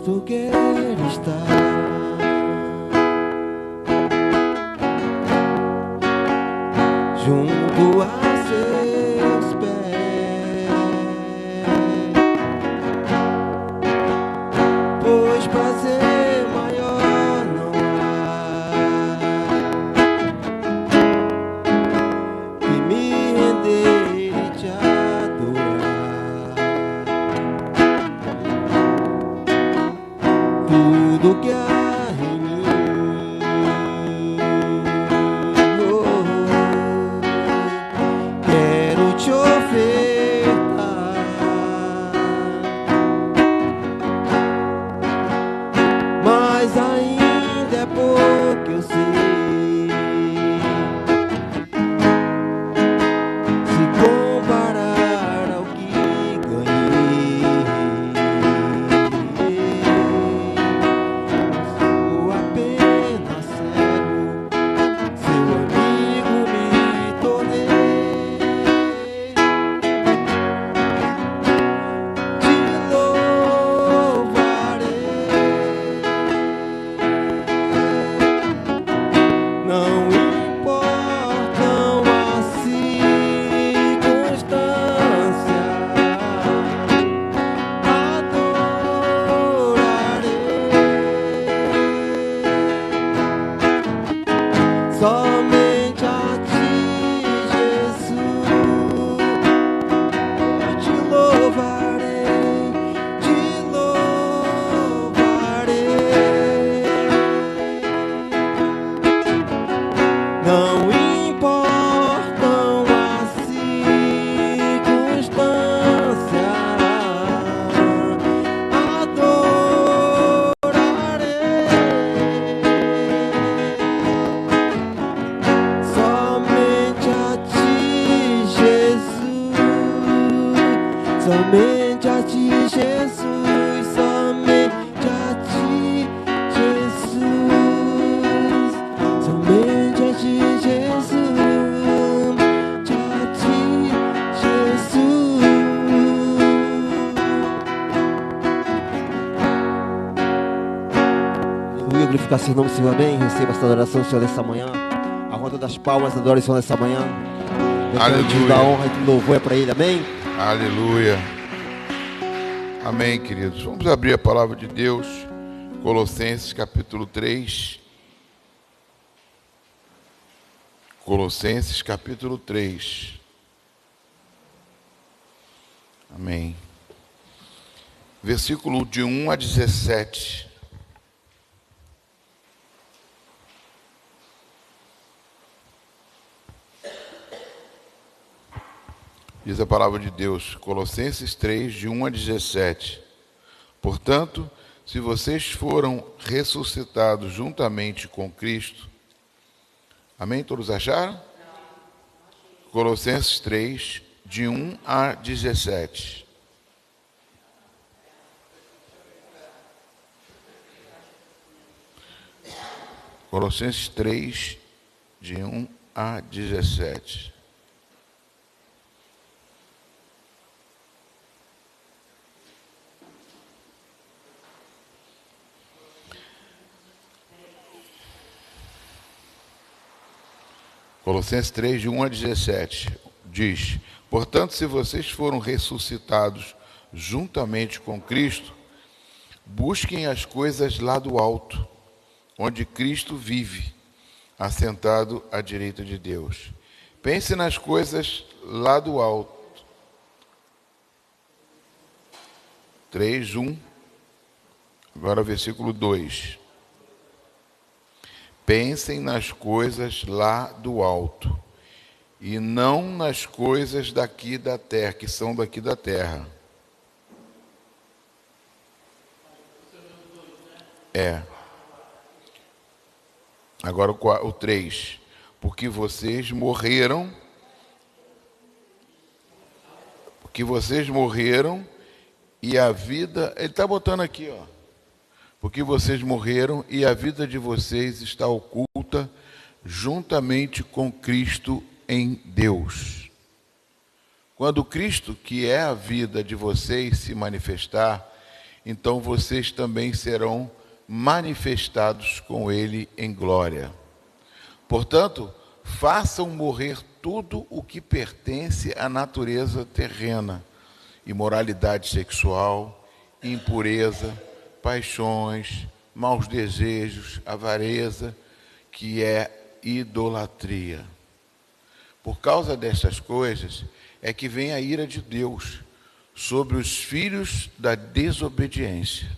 perto quero estar. Junto a seus pés, pois prazer maior não há que me render e te adorar. Tudo que há em mim, quero te ofertar, mas ainda é pouco, eu sei. Se comparar ao que ganhei, sou apenas cego, seu amigo me tornei. Te louvarei, não importam as circunstâncias, adorarei somente a ti, Jesus. Eu te louvarei, não importam as circunstâncias, adorarei somente a ti, Jesus. Somente a ti, Jesus. Somente a ti, Jesus. Somente a ti, Jesus. Somente a ti, Jesus. Aleluia, glorificar seu nome, Senhor, amém. Receba esta adoração, Senhor, nessa manhã. A roda das palmas, adore o Senhor nessa manhã. Aleluia. Da honra e do louvor é para Ele, amém. Aleluia. Amém, queridos. Vamos abrir a palavra de Deus, Colossenses capítulo 3. Colossenses capítulo 3. Amém. Versículo de 1 a 17. Diz a palavra de Deus, Colossenses 3, de 1 a 17. Portanto, se vocês foram ressuscitados juntamente com Cristo, amém? Todos acharam? Colossenses 3, de 1 a 17. Colossenses 3, de 1 a 17. Colossenses 3, de 1 a 17, diz: portanto, se vocês foram ressuscitados juntamente com Cristo, busquem as coisas lá do alto, onde Cristo vive, assentado à direita de Deus. Pense nas coisas lá do alto. 3, 1. Agora versículo 2. Pensem nas coisas lá do alto, e não nas coisas daqui da terra, que são daqui da terra. Agora o 3. Porque vocês morreram, e a vida... Ele está botando aqui, ó. Porque vocês morreram e a vida de vocês está oculta juntamente com Cristo em Deus. Quando Cristo, que é a vida de vocês, se manifestar, então vocês também serão manifestados com ele em glória. Portanto, façam morrer tudo o que pertence à natureza terrena: imoralidade sexual, impureza, paixões, maus desejos, avareza, que é idolatria. Por causa destas coisas é que vem a ira de Deus sobre os filhos da desobediência.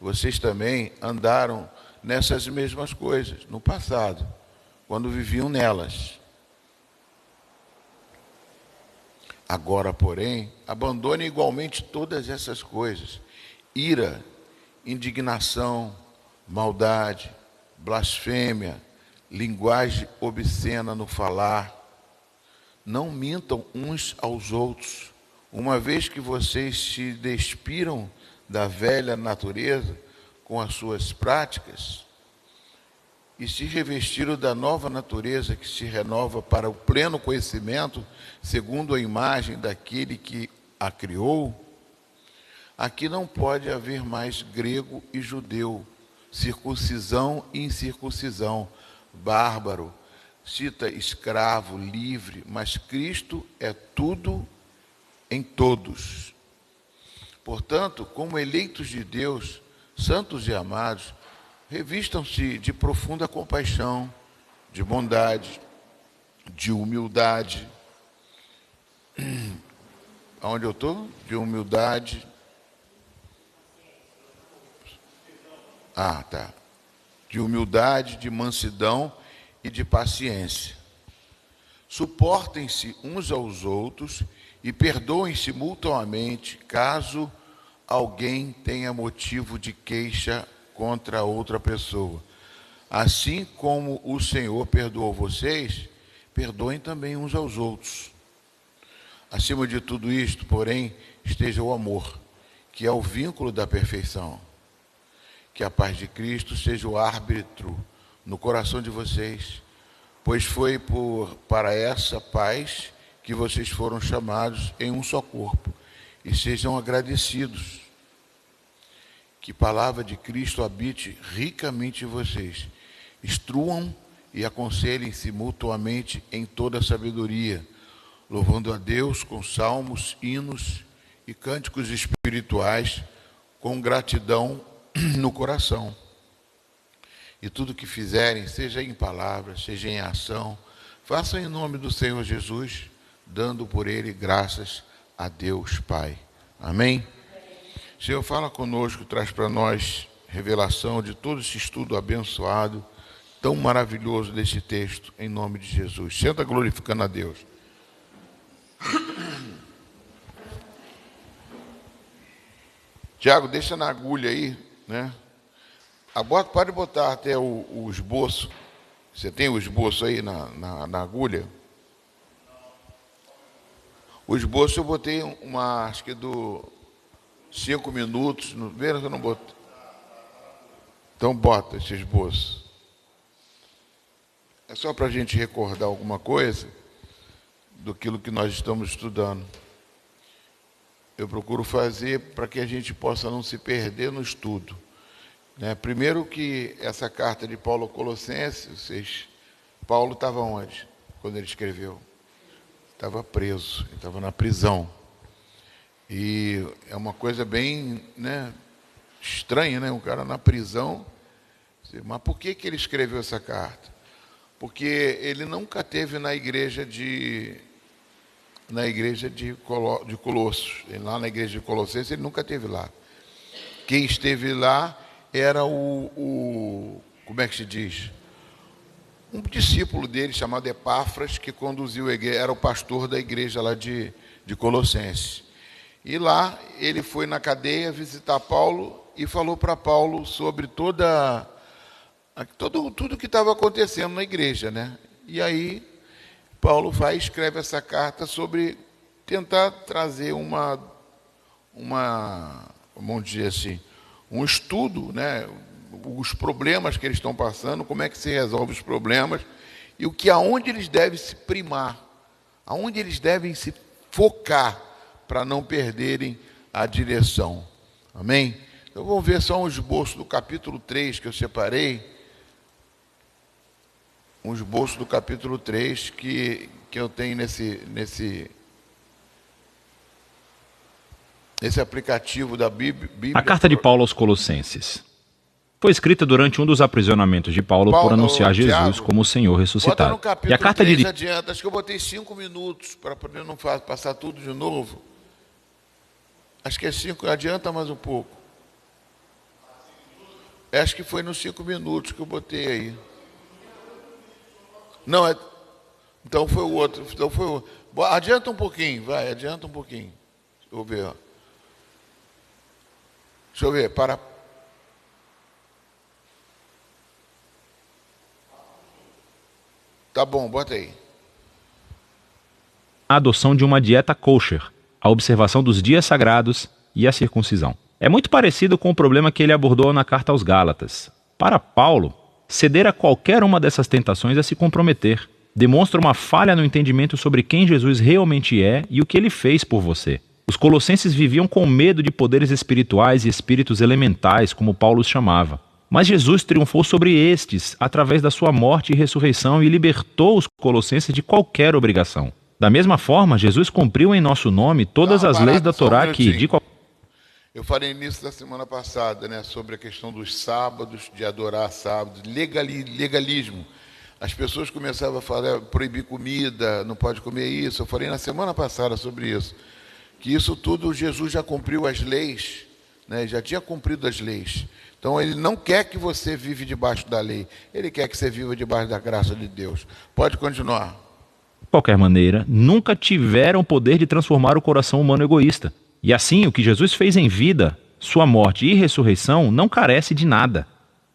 Vocês também andaram nessas mesmas coisas no passado, quando viviam nelas. Agora, porém, abandone igualmente todas essas coisas: ira, indignação, maldade, blasfêmia, linguagem obscena no falar. Não mintam uns aos outros, uma vez que vocês se despiram da velha natureza com as suas práticas e se revestiram da nova natureza que se renova para o pleno conhecimento, segundo a imagem daquele que a criou. Aqui não pode haver mais grego e judeu, circuncisão e incircuncisão, bárbaro, cita escravo, livre, mas Cristo é tudo em todos. Portanto, como eleitos de Deus, santos e amados, revistam-se de profunda compaixão, de bondade, de humildade. Aonde eu estou? De humildade. Tá. De humildade, de mansidão e de paciência. Suportem-se uns aos outros e perdoem-se mutuamente, caso alguém tenha motivo de queixa contra outra pessoa. Assim como o Senhor perdoou vocês, perdoem também uns aos outros. Acima de tudo isto, porém, esteja o amor, que é o vínculo da perfeição. Que a paz de Cristo seja o árbitro no coração de vocês, pois foi para essa paz que vocês foram chamados em um só corpo, e sejam agradecidos. Que a palavra de Cristo habite ricamente em vocês. Instruam e aconselhem-se mutuamente em toda a sabedoria, louvando a Deus com salmos, hinos e cânticos espirituais, com gratidão no coração. E tudo que fizerem, seja em palavras, seja em ação, façam em nome do Senhor Jesus, dando por Ele graças a Deus Pai. Amém? Senhor, fala conosco, traz para nós revelação de todo esse estudo abençoado, tão maravilhoso desse texto, em nome de Jesus. Senta glorificando a Deus. Tiago, deixa na agulha aí, né? Pode botar até o esboço. Você tem o esboço aí na agulha? O esboço eu botei acho que 5 minutos. Vê que eu não botei. Então bota esse esboço. É só para a gente recordar alguma coisa daquilo que nós estamos estudando. Eu procuro fazer para que a gente possa não se perder no estudo. Primeiro que essa carta de Paulo aos Colossenses, Paulo estava onde quando ele escreveu? Estava preso, ele estava na prisão. E é uma coisa bem estranha, um cara na prisão. Mas por que ele escreveu essa carta? Porque ele nunca esteve na igreja de Colossos. Lá na igreja de Colossenses, ele nunca esteve lá. Quem esteve lá era como é que se diz? Um discípulo dele chamado Epáfras, que conduziu a igreja, era o pastor da igreja lá de Colossenses. E lá ele foi na cadeia visitar Paulo e falou para Paulo sobre tudo que estava acontecendo na igreja, E aí Paulo vai e escreve essa carta sobre tentar trazer vamos dizer assim, um estudo, os problemas que eles estão passando, como é que se resolve os problemas e aonde eles devem se primar, aonde eles devem se focar para não perderem a direção. Amém? Então vamos ver só um esboço do capítulo 3 que eu separei. Um esboço do capítulo 3 que eu tenho nesse aplicativo da Bíblia. A carta de Paulo aos Colossenses foi escrita durante um dos aprisionamentos de Paulo por anunciar Jesus Tiago, como o Senhor bota ressuscitado. no capítulo E a carta 3 de adianta. Acho que eu botei 5 minutos para poder não passar tudo de novo. Acho que é 5, adianta mais um pouco. Acho que foi nos 5 minutos que eu botei aí. Não, então foi o outro. Adianta um pouquinho, vai, adianta um pouquinho. Deixa eu ver. Deixa eu ver, para. Tá bom, bota aí. a adoção de uma dieta kosher, a observação dos dias sagrados e a circuncisão. É muito parecido com o problema que ele abordou na carta aos Gálatas. Para Paulo, ceder a qualquer uma dessas tentações é se comprometer. Demonstra uma falha no entendimento sobre quem Jesus realmente é e o que ele fez por você. Os colossenses viviam com medo de poderes espirituais e espíritos elementais, como Paulo os chamava. Mas Jesus triunfou sobre estes através da sua morte e ressurreição e libertou os colossenses de qualquer obrigação. Da mesma forma, Jesus cumpriu em nosso nome todas as leis da Torá que, Eu falei nisso da semana passada, né, sobre a questão dos sábados, de adorar sábados, legalismo. As pessoas começavam a falar, proibir comida, não pode comer isso. Eu falei na semana passada sobre isso. Que isso tudo Jesus já cumpriu as leis, né, já tinha cumprido as leis. Então ele não quer que você vive debaixo da lei. Ele quer que você viva debaixo da graça de Deus. Pode continuar. de qualquer maneira, nunca tiveram poder de transformar o coração humano egoísta. E assim, o que Jesus fez em vida, sua morte e ressurreição, não carece de nada.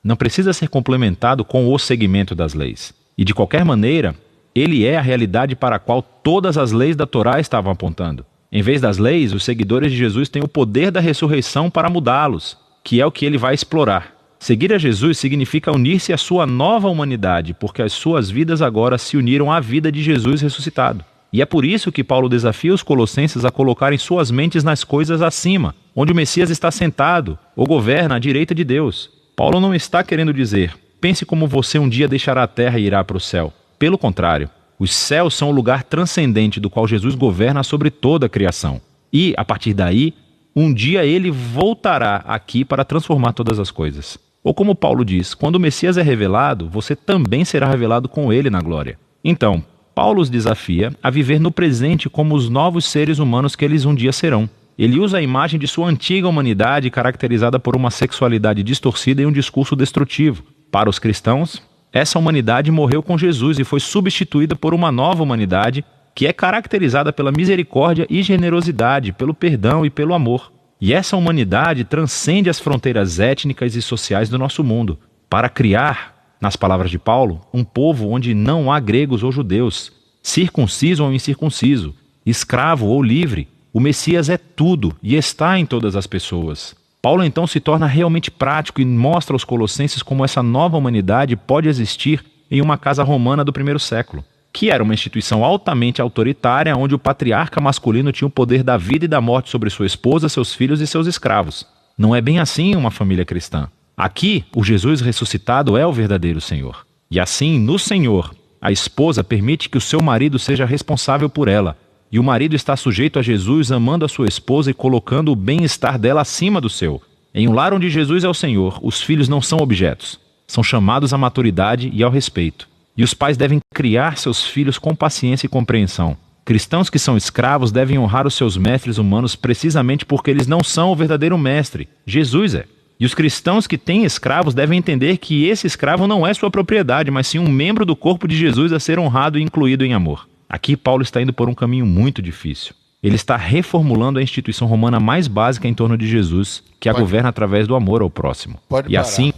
Não precisa ser complementado com o seguimento das leis. E de qualquer maneira, ele é a realidade para a qual todas as leis da Torá estavam apontando. Em vez das leis, os seguidores de Jesus têm o poder da ressurreição para mudá-los, que é o que ele vai explorar. Seguir a Jesus significa unir-se à sua nova humanidade, porque as suas vidas agora se uniram à vida de Jesus ressuscitado. E é por isso que Paulo desafia os colossenses a colocarem suas mentes nas coisas acima, onde o Messias está sentado ou governa à direita de Deus. Paulo não está querendo dizer, pense como você um dia deixará a terra e irá para o céu. Pelo contrário, os céus são o lugar transcendente do qual Jesus governa sobre toda a criação. E, a partir daí, um dia ele voltará aqui para transformar todas as coisas. Ou como Paulo diz, quando o Messias é revelado, você também será revelado com ele na glória. Então, Paulo os desafia a viver no presente como os novos seres humanos que eles um dia serão. Ele usa a imagem de sua antiga humanidade caracterizada por uma sexualidade distorcida e um discurso destrutivo. Para os cristãos, essa humanidade morreu com Jesus e foi substituída por uma nova humanidade que é caracterizada pela misericórdia e generosidade, pelo perdão e pelo amor. E essa humanidade transcende as fronteiras étnicas e sociais do nosso mundo, para criar, nas palavras de Paulo, um povo onde não há gregos ou judeus, circunciso ou incircunciso, escravo ou livre. O Messias é tudo e está em todas as pessoas. Paulo então se torna realmente prático e mostra aos colossenses como essa nova humanidade pode existir em uma casa romana do primeiro século, que era uma instituição altamente autoritária onde o patriarca masculino tinha o poder da vida e da morte sobre sua esposa, seus filhos e seus escravos. Não é bem assim uma família cristã. Aqui, o Jesus ressuscitado é o verdadeiro Senhor. E assim, no Senhor, a esposa permite que o seu marido seja responsável por ela. E o marido está sujeito a Jesus, amando a sua esposa e colocando o bem-estar dela acima do seu. Em um lar onde Jesus é o Senhor, os filhos não são objetos. São chamados à maturidade e ao respeito. E os pais devem criar seus filhos com paciência e compreensão. Cristãos que são escravos devem honrar os seus mestres humanos precisamente porque eles não são o verdadeiro mestre. Jesus é. E os cristãos que têm escravos devem entender que esse escravo não é sua propriedade, mas sim um membro do corpo de Jesus a ser honrado e incluído em amor. Aqui Paulo está indo por um caminho muito difícil. Ele está reformulando a instituição romana mais básica em torno de Jesus, que a governa através do amor ao próximo. Pode e parar. assim...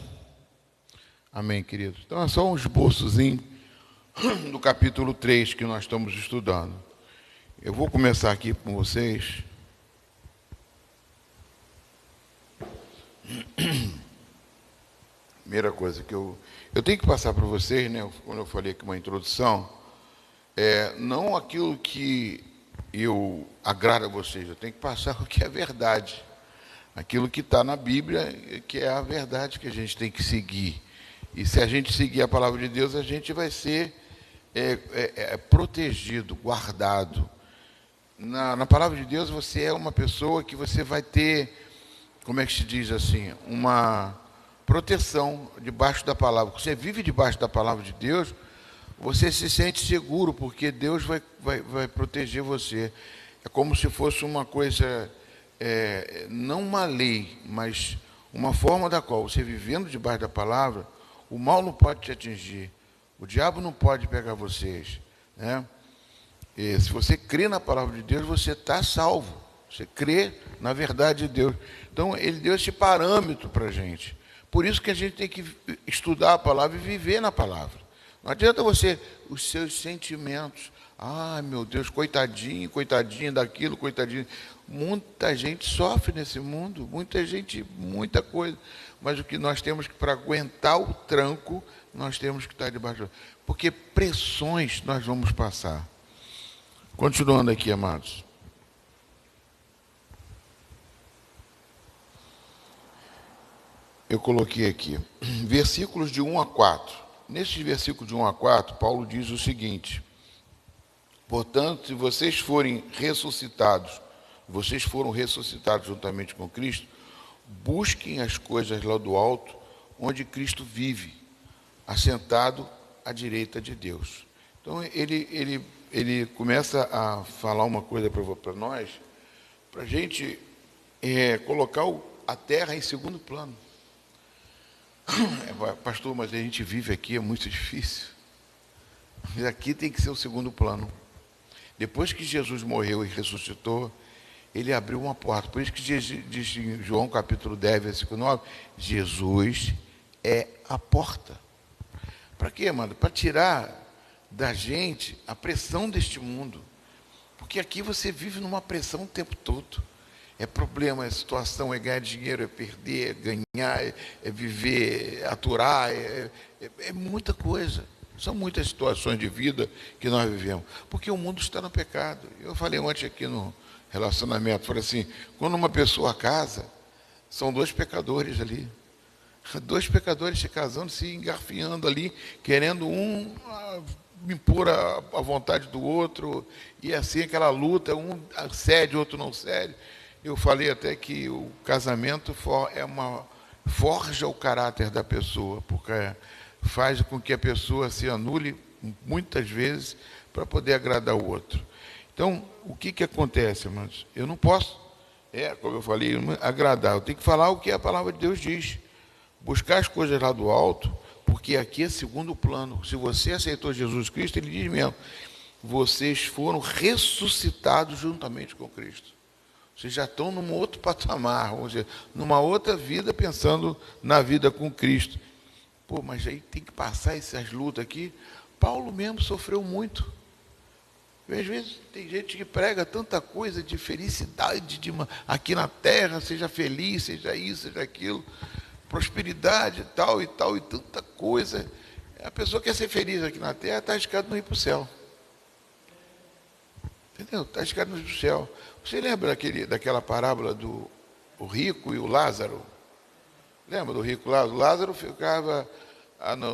Amém, queridos. Então é só um esboçozinho do capítulo 3 que nós estamos estudando. Eu vou começar aqui com vocês. Primeira coisa que eu tenho que passar para vocês, né, quando eu falei aqui uma introdução, não aquilo que eu agrado a vocês, eu tenho que passar o que é verdade. aquilo que está na Bíblia, que é a verdade que a gente tem que seguir. E se a gente seguir a palavra de Deus, a gente vai ser protegido, guardado. Na palavra de Deus, você é uma pessoa que você vai ter, como é que se diz assim, uma proteção debaixo da palavra. Você vive debaixo da palavra de Deus, você se sente seguro, porque Deus vai proteger você. É como se fosse uma coisa, não uma lei, mas uma forma da qual você vivendo debaixo da palavra, o mal não pode te atingir, o diabo não pode pegar vocês, né? E se você crê na palavra de Deus, você está salvo. Você crê na verdade de Deus. Então, Ele deu esse parâmetro para a gente. Por isso que a gente tem que estudar a palavra e viver na palavra. Não adianta você, os seus sentimentos. Ah, meu Deus, coitadinho, coitadinho daquilo, coitadinho. Muita gente sofre nesse mundo, muita gente, muita coisa. Mas o que nós temos que, para aguentar o tranco, nós temos que estar debaixo. Porque pressões nós vamos passar. Continuando aqui, amados. Eu coloquei aqui, versículos de 1 a 4. Nesses versículos de 1 a 4, Paulo diz o seguinte: portanto, se vocês forem ressuscitados, vocês foram ressuscitados juntamente com Cristo, busquem as coisas lá do alto, onde Cristo vive, assentado à direita de Deus. Então, ele começa a falar uma coisa para nós, para a gente colocar a terra em segundo plano. Pastor, mas a gente vive aqui, é muito difícil. Mas aqui tem que ser o segundo plano. Depois que Jesus morreu e ressuscitou, ele abriu uma porta. Por isso que diz em João capítulo 10, versículo 9, Jesus é a porta. Para quê, mano? Para tirar da gente a pressão deste mundo. Porque aqui você vive numa pressão o tempo todo. É problema, é situação, é ganhar dinheiro, é perder, é ganhar, é viver, é aturar, é muita coisa. São muitas situações de vida que nós vivemos. Porque o mundo está no pecado. Eu falei ontem aqui no relacionamento, falei assim, quando uma pessoa casa, são dois pecadores ali. Dois pecadores se casando, se engarfiando ali, querendo impor a vontade do outro, e assim aquela luta, um cede, outro não cede. Eu falei até que o casamento forja o caráter da pessoa, porque faz com que a pessoa se anule muitas vezes para poder agradar o outro. Então, o que acontece, irmãos? Eu não posso, como eu falei, agradar, eu tenho que falar o que a palavra de Deus diz. Buscar as coisas lá do alto, porque aqui é segundo plano. Se você aceitou Jesus Cristo, ele diz mesmo, vocês foram ressuscitados juntamente com Cristo. Vocês já estão num outro patamar, ou seja, numa outra vida, pensando na vida com Cristo. Pô, mas aí tem que passar essas lutas aqui. Paulo mesmo sofreu muito. Às vezes tem gente que prega tanta coisa de felicidade aqui na terra, seja feliz, seja isso, seja aquilo, prosperidade e tal, e tanta coisa. A pessoa quer ser feliz aqui na terra, está arriscado não ir para o céu. Entendeu? Está arriscado não ir para o céu. Você lembra daquela parábola do rico e o Lázaro? Lembra do rico Lázaro? O Lázaro ficava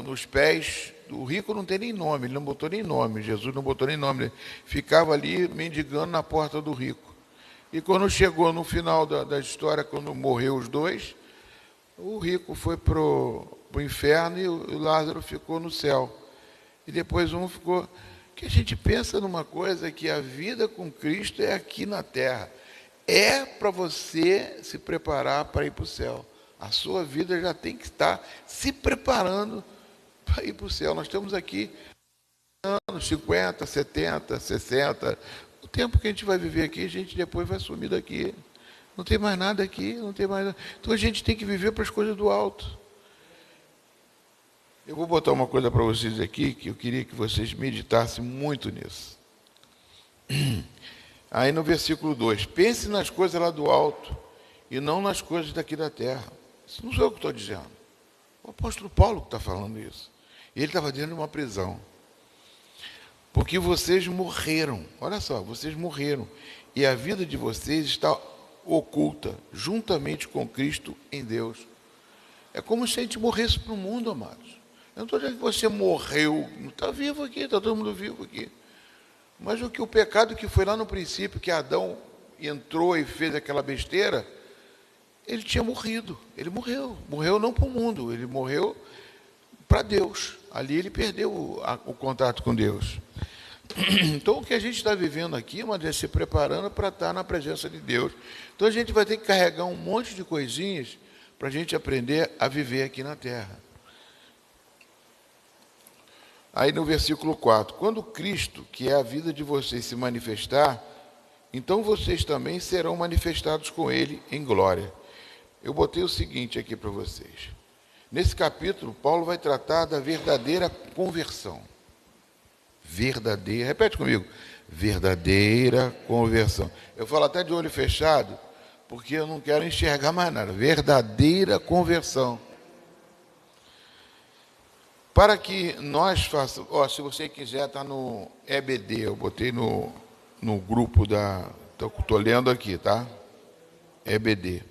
nos pés do rico, não tem nem nome, ele não botou nem nome, Jesus não botou nem nome, ele ficava ali mendigando na porta do rico. E quando chegou no final da história, quando morreu os dois, o rico foi para o inferno e o Lázaro ficou no céu. E depois um ficou... Que a gente pensa numa coisa, que a vida com Cristo é aqui na terra. É para você se preparar para ir para o céu. A sua vida já tem que estar se preparando para ir para o céu. Nós estamos aqui anos 50, 70, 60. O tempo que a gente vai viver aqui, a gente depois vai sumir daqui. Não tem mais nada aqui, não tem mais nada. Então a gente tem que viver para as coisas do alto. Eu vou botar uma coisa para vocês aqui, que eu queria que vocês meditassem muito nisso. Aí no versículo 2, pense nas coisas lá do alto e não nas coisas daqui da terra. Isso não sou eu que estou dizendo. O apóstolo Paulo que está falando isso. Ele estava dentro de uma prisão. Porque vocês morreram. Olha só, vocês morreram. E a vida de vocês está oculta, juntamente com Cristo em Deus. É como se a gente morresse para o mundo, amados. Eu não estou dizendo que você morreu, não está vivo aqui, está todo mundo vivo aqui. Mas o pecado que foi lá no princípio, que Adão entrou e fez aquela besteira, ele tinha morrido. Ele morreu. Morreu não para o mundo, ele morreu para Deus. Ali ele perdeu o contato com Deus. Então o que a gente está vivendo aqui, mas é se preparando para estar na presença de Deus. Então a gente vai ter que carregar um monte de coisinhas para a gente aprender a viver aqui na terra. Aí no versículo 4, quando Cristo, que é a vida de vocês, se manifestar, então vocês também serão manifestados com Ele em glória. Eu botei o seguinte aqui para vocês. Nesse capítulo, Paulo vai tratar da verdadeira conversão. Verdadeira, repete comigo, verdadeira conversão. Eu falo até de olho fechado, porque eu não quero enxergar mais nada. Verdadeira conversão. Para que nós façamos, se você quiser, está no EBD, eu botei no grupo estou lendo aqui, tá? EBD.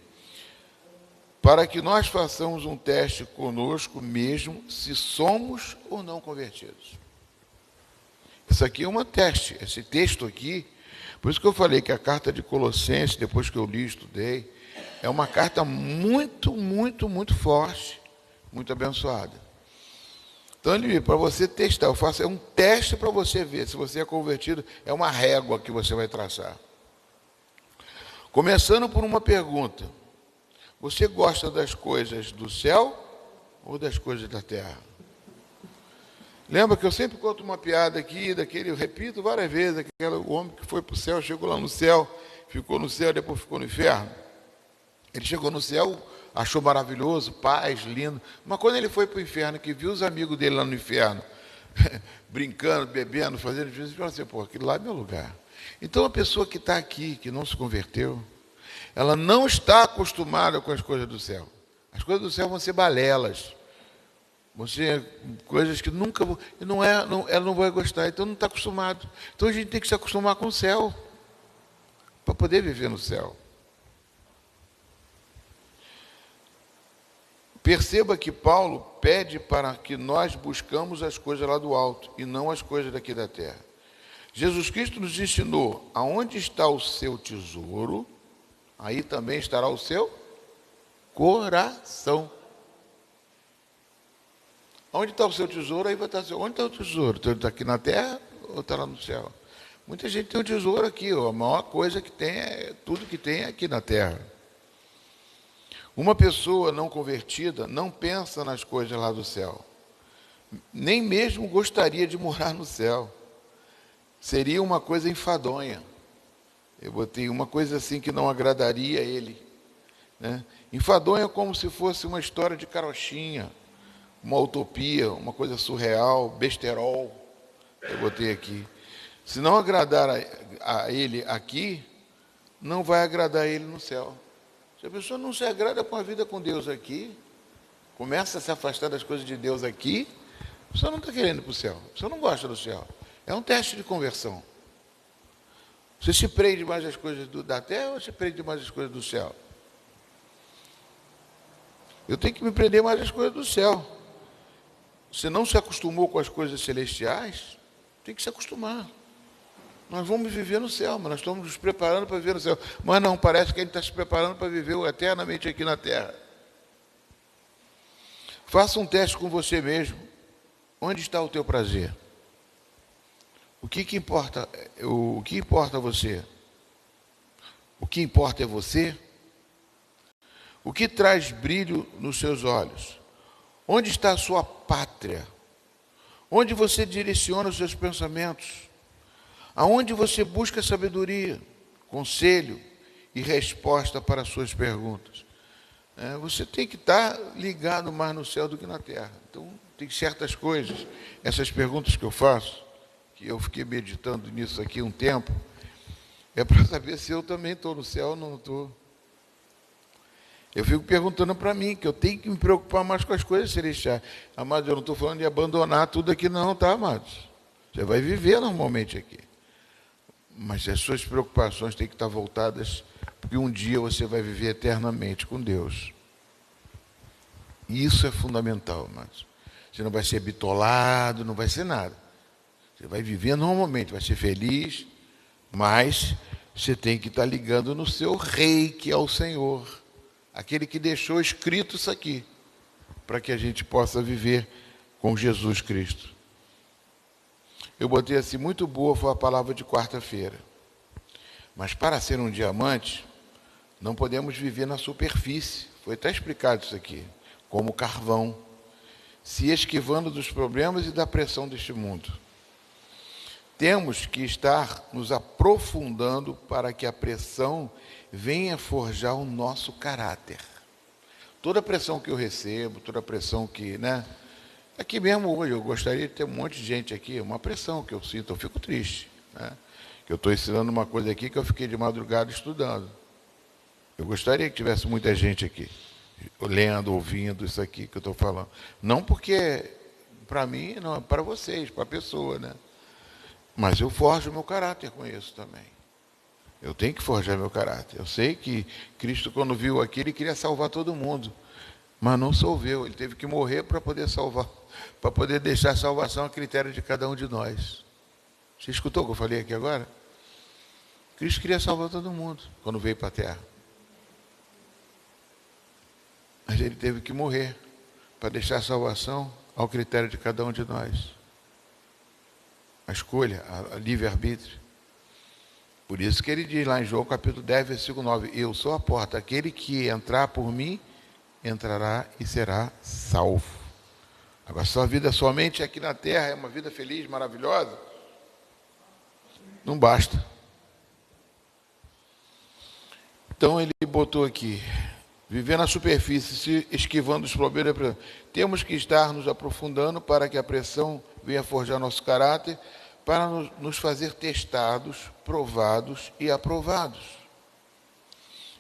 Para que nós façamos um teste conosco mesmo, se somos ou não convertidos. Isso aqui é um teste, esse texto aqui, por isso que eu falei que a carta de Colossenses, depois que eu li e estudei, é uma carta muito, muito, muito forte, muito abençoada. Então, para você testar, é um teste para você ver se você é convertido, é uma régua que você vai traçar. Começando por uma pergunta: você gosta das coisas do céu ou das coisas da terra? Lembra que eu sempre conto uma piada aqui, eu repito várias vezes, o homem que foi para o céu, chegou lá no céu, ficou no céu, depois ficou no inferno. Ele chegou no céu, achou maravilhoso, paz, lindo. Mas quando ele foi para o inferno, que viu os amigos dele lá no inferno, brincando, bebendo, fazendo, ele falou assim: pô, aquilo lá é meu lugar. Então a pessoa que está aqui, que não se converteu, ela não está acostumada com as coisas do céu. As coisas do céu vão ser balelas. Vão ser coisas que nunca... ela não vai gostar, então não está acostumado. Então a gente tem que se acostumar com o céu, para poder viver no céu. Perceba que Paulo pede para que nós buscamos as coisas lá do alto e não as coisas daqui da terra. Jesus Cristo nos ensinou: aonde está o seu tesouro, aí também estará o seu coração. Onde está o seu tesouro, aí vai estar o seu... Onde está o tesouro? Está aqui na terra ou está lá no céu? Muita gente tem um tesouro aqui, a maior coisa que tem tudo que tem é aqui na terra. Uma pessoa não convertida não pensa nas coisas lá do céu. Nem mesmo gostaria de morar no céu. Seria uma coisa enfadonha. Eu botei uma coisa assim que não agradaria a ele. Né? Enfadonha como se fosse uma história de carochinha, uma utopia, uma coisa surreal, besterol. Eu botei aqui. Se não agradar a ele aqui, não vai agradar a ele no céu. Se a pessoa não se agrada com a vida com Deus aqui, começa a se afastar das coisas de Deus aqui, a pessoa não está querendo ir para o céu, a pessoa não gosta do céu. É um teste de conversão. Você se prende mais às coisas da terra ou se prende mais às coisas do céu? Eu tenho que me prender mais às coisas do céu. Você não se acostumou com as coisas celestiais, tem que se acostumar. Nós vamos viver no céu, mas nós estamos nos preparando para viver no céu. Mas não, parece que a gente está se preparando para viver eternamente aqui na terra. Faça um teste com você mesmo. Onde está o teu prazer? O que importa? O que importa a você? O que importa é você? O que traz brilho nos seus olhos? Onde está a sua pátria? Onde você direciona os seus pensamentos? Aonde você busca sabedoria, conselho e resposta para as suas perguntas? Você tem que estar ligado mais no céu do que na terra. Então, tem certas coisas, essas perguntas que eu faço, que eu fiquei meditando nisso aqui um tempo, é para saber se eu também estou no céu ou não estou. Eu fico perguntando para mim, que eu tenho que me preocupar mais com as coisas celestiais. Amados, eu não estou falando de abandonar tudo aqui não, tá, amados? Você vai viver normalmente aqui. Mas as suas preocupações têm que estar voltadas porque um dia você vai viver eternamente com Deus. E isso é fundamental, mas você não vai ser bitolado, não vai ser nada. Você vai viver normalmente, vai ser feliz, mas você tem que estar ligando no seu rei, que é o Senhor, aquele que deixou escrito isso aqui, para que a gente possa viver com Jesus Cristo. Eu botei assim, muito boa foi a palavra de quarta-feira. Mas para ser um diamante, não podemos viver na superfície. Foi até explicado isso aqui, como carvão, se esquivando dos problemas e da pressão deste mundo. Temos que estar nos aprofundando para que a pressão venha forjar o nosso caráter. Toda pressão que eu recebo, toda pressão que, aqui mesmo hoje, eu gostaria de ter um monte de gente aqui, uma pressão que eu sinto, eu fico triste, que eu estou ensinando uma coisa aqui que eu fiquei de madrugada estudando. Eu gostaria que tivesse muita gente aqui, lendo, ouvindo isso aqui que eu estou falando. Não porque, para mim, não, para vocês, para a pessoa, Mas eu forjo meu caráter com isso também. Eu tenho que forjar meu caráter. Eu sei que Cristo, quando viu aqui, ele queria salvar todo mundo. Mas não salvou. Ele teve que morrer para poder salvar, para poder deixar a salvação a critério de cada um de nós. Você escutou o que eu falei aqui agora? Cristo queria salvar todo mundo quando veio para a terra. Mas ele teve que morrer para deixar a salvação ao critério de cada um de nós. A escolha, a livre-arbítrio. Por isso que ele diz lá em João capítulo 10, versículo 9, eu sou a porta, aquele que entrar por mim, entrará e será salvo. Agora, sua vida somente aqui na terra é uma vida feliz, maravilhosa, não basta. Então ele botou aqui, viver na superfície, se esquivando dos problemas, temos que estar nos aprofundando para que a pressão venha forjar nosso caráter, para nos fazer testados, provados e aprovados.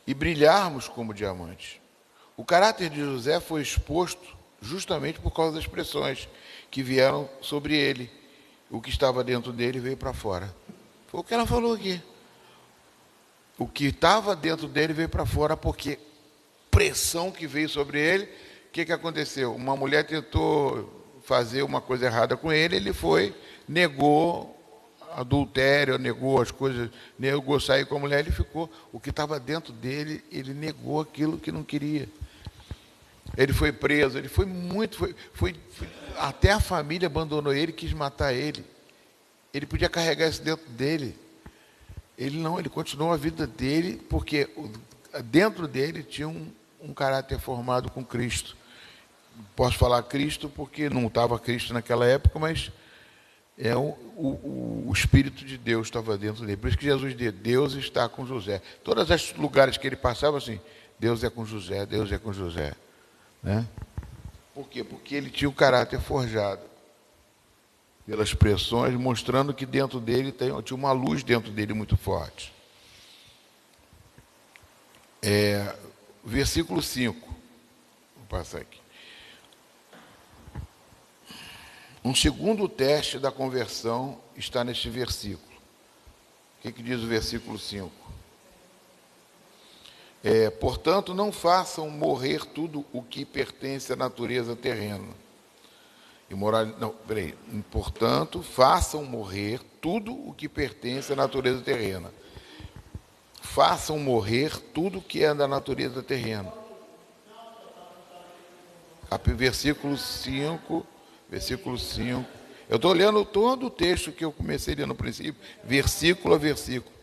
E brilharmos como diamantes. O caráter de José foi exposto justamente por causa das pressões que vieram sobre ele. O que estava dentro dele veio para fora. Foi o que ela falou aqui. O que estava dentro dele veio para fora porque pressão que veio sobre ele, o que aconteceu? Uma mulher tentou fazer uma coisa errada com ele, ele foi, negou adultério, negou as coisas, negou sair com a mulher, ele ficou, o que estava dentro dele, ele negou aquilo que não queria. Ele foi preso, ele foi muito, até a família abandonou ele, quis matar ele. Ele podia carregar isso dentro dele. Ele não, ele continuou a vida dele, porque dentro dele tinha um caráter formado com Cristo. Posso falar Cristo porque não estava Cristo naquela época, mas o Espírito de Deus estava dentro dele. Por isso que Jesus disse, Deus está com José. Todos os lugares que ele passava, assim, Deus é com José, Deus é com José. Por quê? Porque ele tinha o caráter forjado pelas pressões, mostrando que dentro dele tinha uma luz dentro dele muito forte. Versículo 5. Vou passar aqui. Um segundo teste da conversão está neste versículo. O que diz o versículo 5? Portanto, não façam morrer tudo o que pertence à natureza terrena. Portanto, façam morrer tudo o que pertence à natureza terrena. Façam morrer tudo que é da natureza terrena. Versículo 5. Eu estou lendo todo o texto que eu comecei a ler no princípio, versículo a versículo.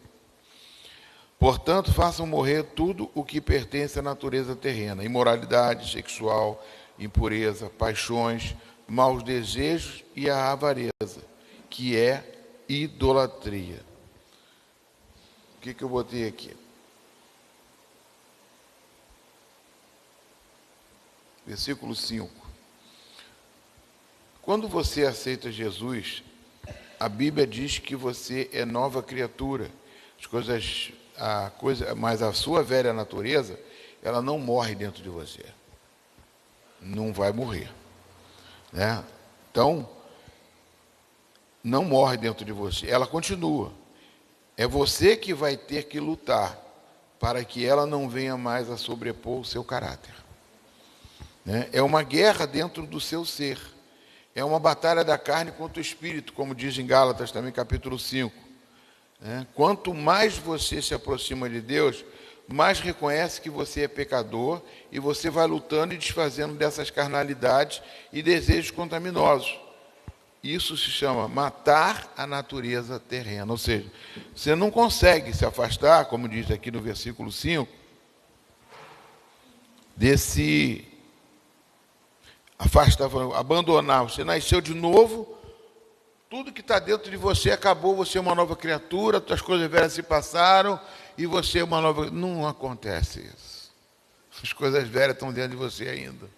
Portanto, façam morrer tudo o que pertence à natureza terrena. Imoralidade sexual, impureza, paixões, maus desejos e a avareza, que é idolatria. O que eu botei aqui? Versículo 5. Quando você aceita Jesus, a Bíblia diz que você é nova criatura. Mas a sua velha natureza, ela não morre dentro de você. Não vai morrer. Então, não morre dentro de você. Ela continua. É você que vai ter que lutar para que ela não venha mais a sobrepor o seu caráter. Né? É uma guerra dentro do seu ser. É uma batalha da carne contra o espírito, como diz em Gálatas também, capítulo 5. Né? Quanto mais você se aproxima de Deus, mais reconhece que você é pecador e você vai lutando e desfazendo dessas carnalidades e desejos contaminosos. Isso se chama matar a natureza terrena. Ou seja, você não consegue se afastar, como diz aqui no versículo 5, desse abandonar. Você nasceu de novo, tudo que está dentro de você acabou, você é uma nova criatura, as coisas velhas se passaram e você é uma nova... Não acontece isso. As coisas velhas estão dentro de você ainda.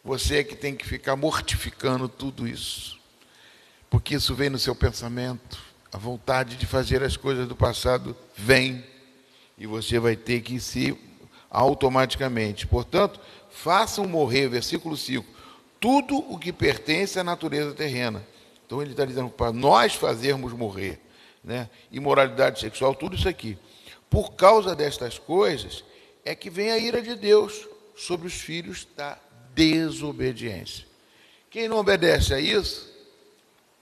Você é que tem que ficar mortificando tudo isso. Porque isso vem no seu pensamento, a vontade de fazer as coisas do passado vem, e você vai ter que se automaticamente. Portanto, façam morrer, versículo 5, tudo o que pertence à natureza terrena. Então ele está dizendo para nós fazermos morrer, né? Imoralidade sexual, tudo isso aqui. Por causa destas coisas é que vem a ira de Deus sobre os filhos da desobediência. Quem não obedece a isso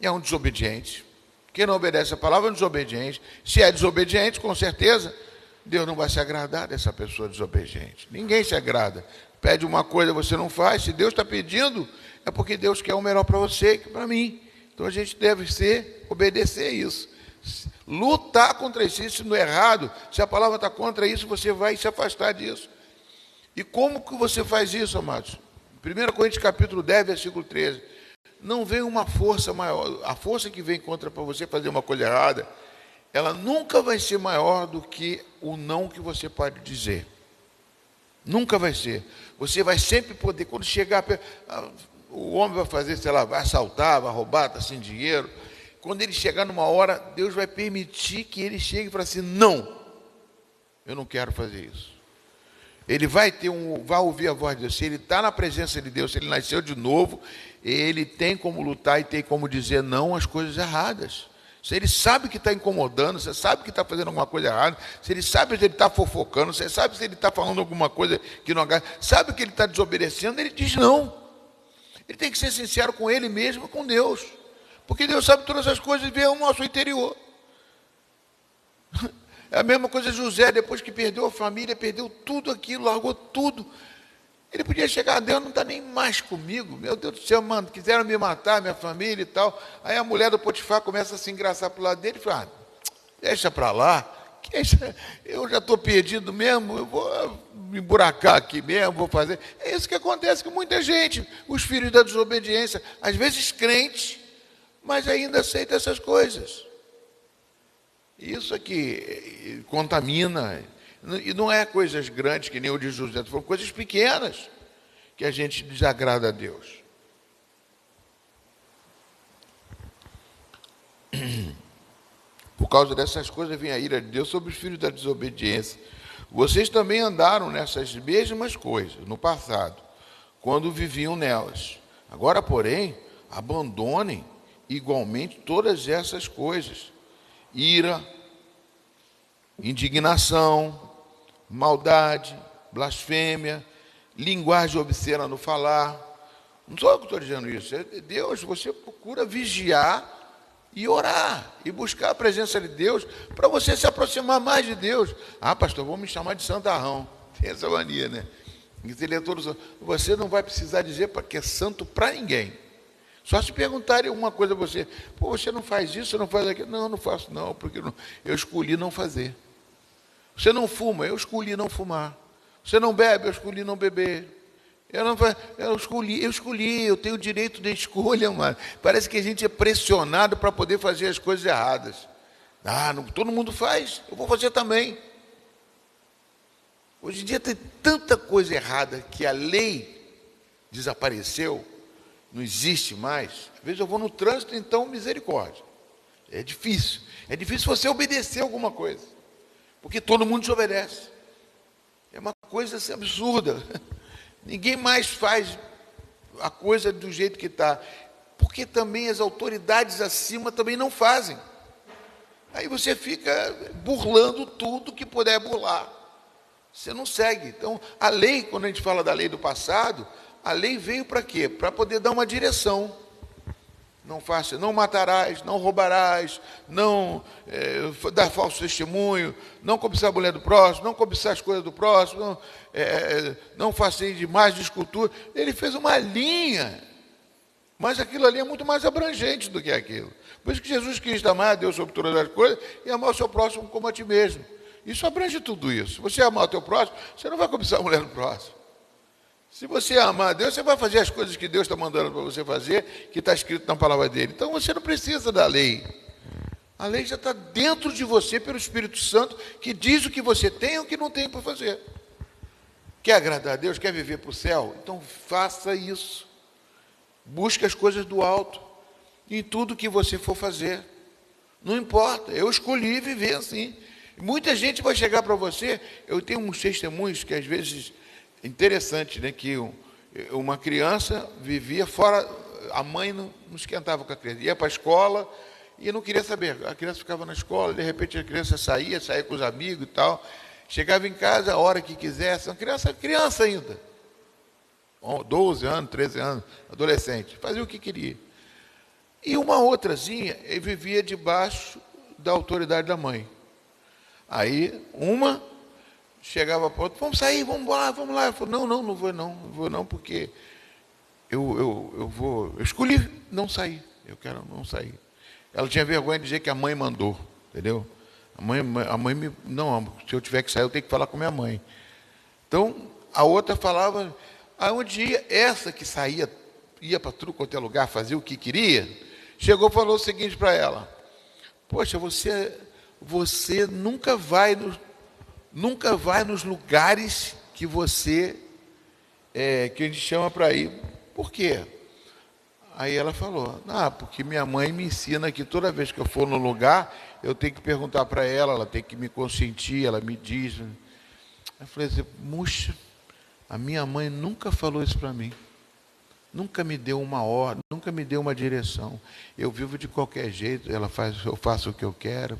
é um desobediente. Quem não obedece a palavra é um desobediente. Se é desobediente, com certeza, Deus não vai se agradar dessa pessoa desobediente. Ninguém se agrada. Pede uma coisa, você não faz. Se Deus está pedindo, é porque Deus quer o melhor para você e para mim. Então a gente deve obedecer isso. Lutar contra isso. Se não é errado, se a palavra está contra isso, você vai se afastar disso. E como que você faz isso, amados? 1 Coríntios capítulo 10, versículo 13. Não vem uma força maior. A força que vem contra para você fazer uma coisa errada, ela nunca vai ser maior do que o não que você pode dizer. Nunca vai ser. Você vai sempre poder, quando chegar, o homem vai fazer, sei lá, vai assaltar, vai roubar, está sem dinheiro. Quando ele chegar numa hora, Deus vai permitir que ele chegue e fale assim, não, eu não quero fazer isso. Ele vai ouvir a voz de Deus. Se ele está na presença de Deus, se ele nasceu de novo, ele tem como lutar e tem como dizer não às coisas erradas. Se ele sabe que está incomodando, você sabe que está fazendo alguma coisa errada, se ele sabe que ele está fofocando, você sabe se ele está falando alguma coisa que não agrada, sabe que ele está desobedecendo, ele diz não. Ele tem que ser sincero com ele mesmo e com Deus. Porque Deus sabe todas as coisas e vê o nosso interior. É a mesma coisa José, depois que perdeu a família, perdeu tudo aquilo, largou tudo. Ele podia chegar a Deus, não está nem mais comigo. Meu Deus do céu, mano, quiseram me matar, minha família e tal. Aí a mulher do Potifar começa a se engraçar para o lado dele e fala, deixa para lá, eu já estou perdido mesmo, eu vou me emburacar aqui mesmo, vou fazer. É isso que acontece com muita gente, os filhos da desobediência, às vezes crentes, mas ainda aceitam essas coisas. Isso aqui contamina. E não é coisas grandes, que nem o de José, foram coisas pequenas que a gente desagrada a Deus. Por causa dessas coisas vem a ira de Deus sobre os filhos da desobediência. Vocês também andaram nessas mesmas coisas no passado, quando viviam nelas. Agora, porém, abandonem igualmente todas essas coisas. Ira, indignação, maldade, blasfêmia, linguagem obscena no falar. Não sou eu que estou dizendo isso, é Deus. Você procura vigiar e orar, e buscar a presença de Deus, para você se aproximar mais de Deus. Ah, pastor, vou me chamar de santarrão. Tem essa mania, né? Você não vai precisar dizer que é santo para ninguém. Só se perguntarem alguma coisa a você, você não faz isso, não faz aquilo. Não, não faço não, porque eu escolhi não fazer. Você não fuma, eu escolhi não fumar. Você não bebe, eu escolhi não beber. Eu escolhi, eu tenho o direito de escolha, mano. Parece que a gente é pressionado para poder fazer as coisas erradas. Não, todo mundo faz, eu vou fazer também. Hoje em dia tem tanta coisa errada que a lei desapareceu, não existe mais. Às vezes eu vou no trânsito, então misericórdia. É difícil você obedecer alguma coisa, porque todo mundo desobedece. É uma coisa assim, absurda. Ninguém mais faz a coisa do jeito que está, porque também as autoridades acima também não fazem. Aí você fica burlando tudo que puder burlar. Você não segue. Então, a lei, quando a gente fala da lei do passado, a lei veio para quê? Para poder dar uma direção. Não faça, não matarás, não roubarás, não dar falso testemunho, não cobiçar a mulher do próximo, não cobiçar as coisas do próximo, não faça de mais de escultura. Ele fez uma linha, mas aquilo ali é muito mais abrangente do que aquilo. Por isso que Jesus quis amar a Deus sobre todas as coisas e amar o seu próximo como a ti mesmo. Isso abrange tudo isso. Se você amar o teu próximo, você não vai cobiçar a mulher do próximo. Se você amar a Deus, você vai fazer as coisas que Deus está mandando para você fazer, que está escrito na palavra dele. Então você não precisa da lei. A lei já está dentro de você pelo Espírito Santo, que diz o que você tem e o que não tem para fazer. Quer agradar a Deus? Quer viver para o céu? Então faça isso. Busque as coisas do alto em tudo que você for fazer. Não importa, eu escolhi viver assim. Muita gente vai chegar para você. Eu tenho uns testemunhos que às vezes... Interessante, né, que uma criança vivia fora, a mãe não esquentava com a criança, ia para a escola e não queria saber, a criança ficava na escola, de repente a criança saía com os amigos e tal, chegava em casa a hora que quisesse, uma criança ainda, 12 anos, 13 anos, adolescente, fazia o que queria. E uma outrazinha, ele vivia debaixo da autoridade da mãe. Aí, uma... chegava para outro, vamos sair, vamos lá. Eu falei, não vou não, porque eu escolhi não sair, eu quero não sair. Ela tinha vergonha de dizer que a mãe mandou, entendeu? A mãe não, se eu tiver que sair, eu tenho que falar com minha mãe. Então, a outra falava, aí um dia, essa que saía, ia para tudo quanto é lugar, fazia o que queria, chegou e falou o seguinte para ela, poxa, você nunca vai nos lugares que que a gente chama para ir. Por quê? Aí ela falou, porque minha mãe me ensina que toda vez que eu for no lugar, eu tenho que perguntar para ela tem que me consentir, ela me diz. Eu falei assim, puxa, a minha mãe nunca falou isso para mim. Nunca me deu uma ordem, nunca me deu uma direção. Eu vivo de qualquer jeito, eu faço o que eu quero.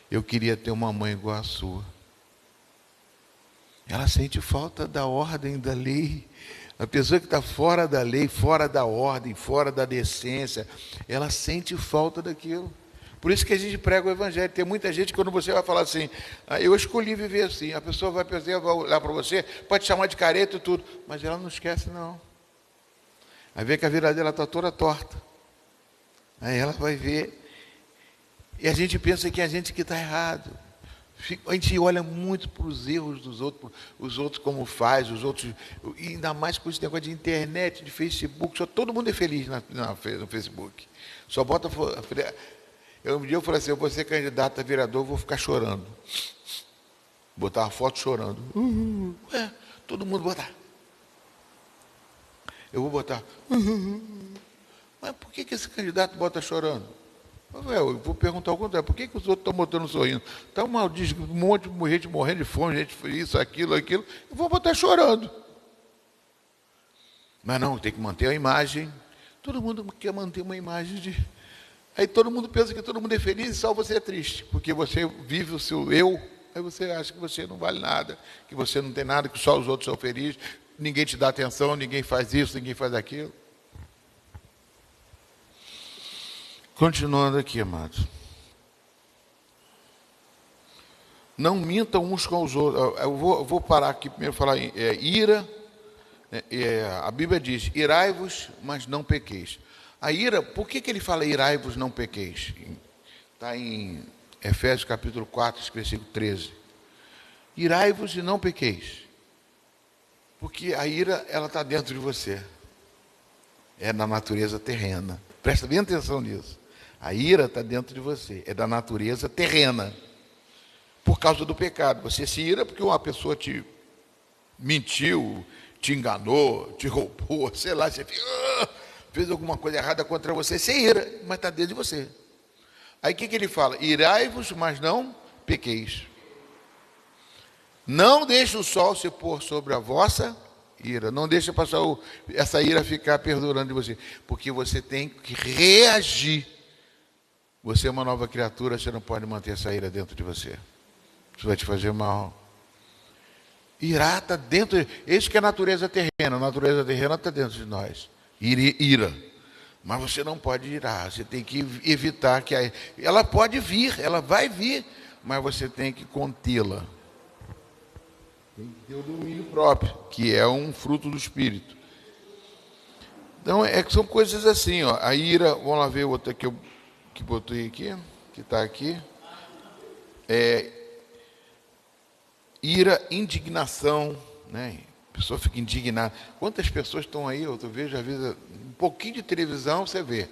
Eu queria ter uma mãe igual a sua. Ela sente falta da ordem da lei. A pessoa que está fora da lei, fora da ordem, fora da decência, ela sente falta daquilo. Por isso que a gente prega o Evangelho. Tem muita gente, quando você vai falar assim, eu escolhi viver assim, a pessoa vai olhar para você, pode chamar de careta e tudo, mas ela não esquece não. Aí vê que a vida dela está toda torta. Aí ela vai ver... E a gente pensa que é a gente que está errado. A gente olha muito para os erros dos outros, os outros como faz, os outros, e ainda mais com esse negócio de internet, de Facebook, só todo mundo é feliz no Facebook. Só bota... Um dia eu falei assim, eu vou ser candidato a vereador, vou ficar chorando. Botar uma foto chorando. Todo mundo botar. Eu vou botar. Mas por que esse candidato bota chorando? Eu vou perguntar ao contrário, por que os outros estão botando sorrindo? Está um monte de gente morrendo de fome, gente isso, aquilo. Eu vou botar chorando. Mas não, tem que manter a imagem. Todo mundo quer manter uma imagem de... Aí todo mundo pensa que todo mundo é feliz e só você é triste, porque você vive o seu eu, aí você acha que você não vale nada, que você não tem nada, que só os outros são felizes, ninguém te dá atenção, ninguém faz isso, ninguém faz aquilo. Continuando aqui, amados. Não mintam uns com os outros. Eu vou parar aqui primeiro falar em ira. A Bíblia diz, irai-vos, mas não pequeis. A ira, por que ele fala irai-vos, não pequeis? Está em Efésios capítulo 4, versículo 13. Irai-vos e não pequeis. Porque a ira, ela está dentro de você. É na natureza terrena. Presta bem atenção nisso. A ira está dentro de você, é da natureza terrena, por causa do pecado. Você se ira porque uma pessoa te mentiu, te enganou, te roubou, sei lá, você fez alguma coisa errada contra você, você ira, mas está dentro de você. Aí o que ele fala? Irai-vos, mas não pequeis. Não deixe o sol se pôr sobre a vossa ira, não deixe passar essa ira ficar perdurando de você, porque você tem que reagir. Você é uma nova criatura, você não pode manter essa ira dentro de você. Isso vai te fazer mal. Irá está dentro. Isso que é a natureza terrena. A natureza terrena está dentro de nós. Ira. Mas você não pode irar. Você tem que evitar que ela pode vir, ela vai vir, mas você tem que contê-la. Tem que ter o domínio próprio, que é um fruto do Espírito. Então, são coisas assim, ó. A ira, vamos lá ver outra que eu botei aqui, que está aqui. Ira, indignação, né? A pessoa fica indignada. Quantas pessoas estão aí? Eu vejo, às vezes, um pouquinho de televisão, você vê.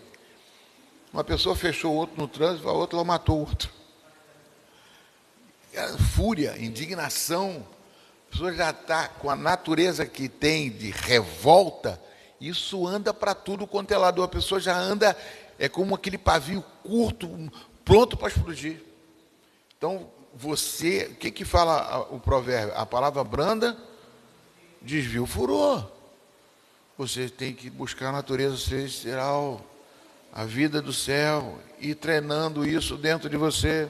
Uma pessoa fechou o outro no trânsito, a outra ela matou o outro. Fúria, indignação. A pessoa já está com a natureza que tem de revolta. Isso anda para tudo quanto é lado. A pessoa já anda, é como aquele pavio curto, pronto para explodir. Então, o que fala o provérbio? A palavra branda desvia o furor. Você tem que buscar a natureza celestial, a vida do céu, e treinando isso dentro de você.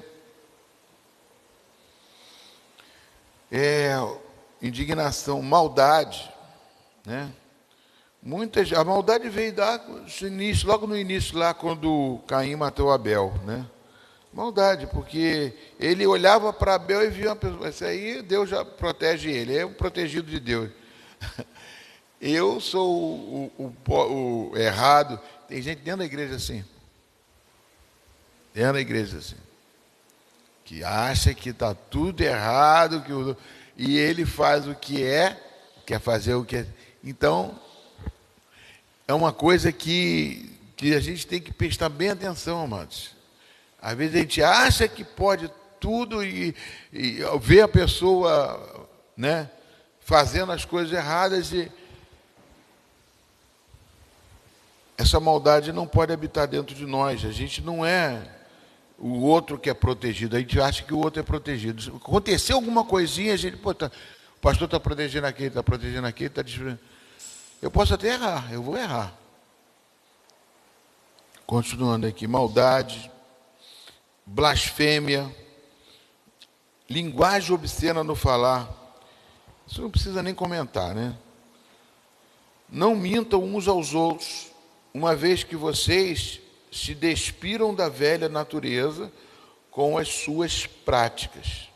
Indignação, maldade, né? A maldade veio logo no início, lá quando Caim matou Abel, né? Maldade, porque ele olhava para Abel e via uma pessoa, esse aí Deus já protege ele, é o protegido de Deus. Eu sou o errado. Tem gente dentro da igreja assim. Que acha que está tudo errado, e ele faz o que quer fazer o que é. Então, é uma coisa que a gente tem que prestar bem atenção, amados. Às vezes a gente acha que pode tudo e vê a pessoa, né, fazendo as coisas erradas, e essa maldade não pode habitar dentro de nós. A gente não é o outro que é protegido, a gente acha que o outro é protegido. Aconteceu alguma coisinha, a gente, o pastor está protegendo aquele, está protegendo aquele, está destruindo. Eu posso até errar, eu vou errar. Continuando aqui, maldade, blasfêmia, linguagem obscena no falar. Isso não precisa nem comentar, né? Não mintam uns aos outros, uma vez que vocês se despiram da velha natureza com as suas práticas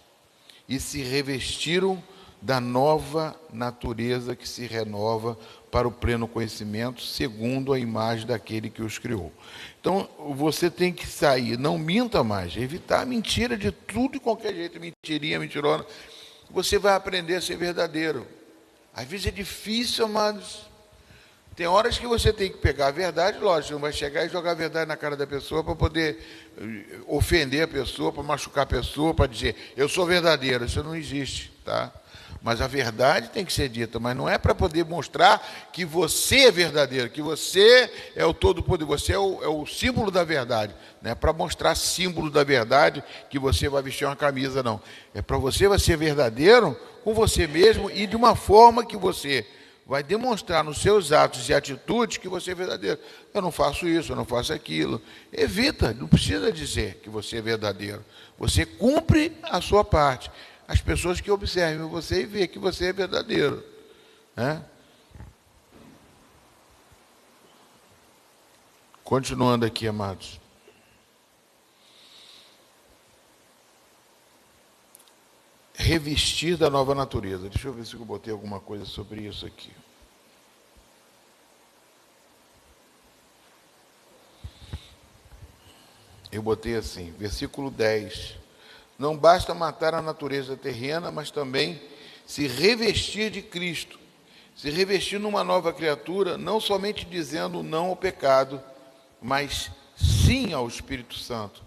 e se revestiram da nova natureza que se renova para o pleno conhecimento, segundo a imagem daquele que os criou. Então, você tem que sair, não minta mais, evitar a mentira de tudo e qualquer jeito, mentirinha, mentirona. Você vai aprender a ser verdadeiro. Às vezes é difícil, amados. Tem horas que você tem que pegar a verdade, lógico, não vai chegar e jogar a verdade na cara da pessoa para poder ofender a pessoa, para machucar a pessoa, para dizer, eu sou verdadeiro. Isso não existe, tá? Mas a verdade tem que ser dita, mas não é para poder mostrar que você é verdadeiro, que você é o todo-poder, você é o símbolo da verdade. Não é para mostrar símbolo da verdade que você vai vestir uma camisa, não. É para você vai ser verdadeiro com você mesmo e de uma forma que você vai demonstrar nos seus atos e atitudes que você é verdadeiro. Eu não faço isso, eu não faço aquilo. Evita, não precisa dizer que você é verdadeiro. Você cumpre a sua parte. As pessoas que observam você e veem que você é verdadeiro, né? Continuando aqui, amados. Revestir da nova natureza. Deixa eu ver se eu botei alguma coisa sobre isso aqui. Eu botei assim, versículo 10. Não basta matar a natureza terrena, mas também se revestir de Cristo. Se revestir numa nova criatura, não somente dizendo não ao pecado, mas sim ao Espírito Santo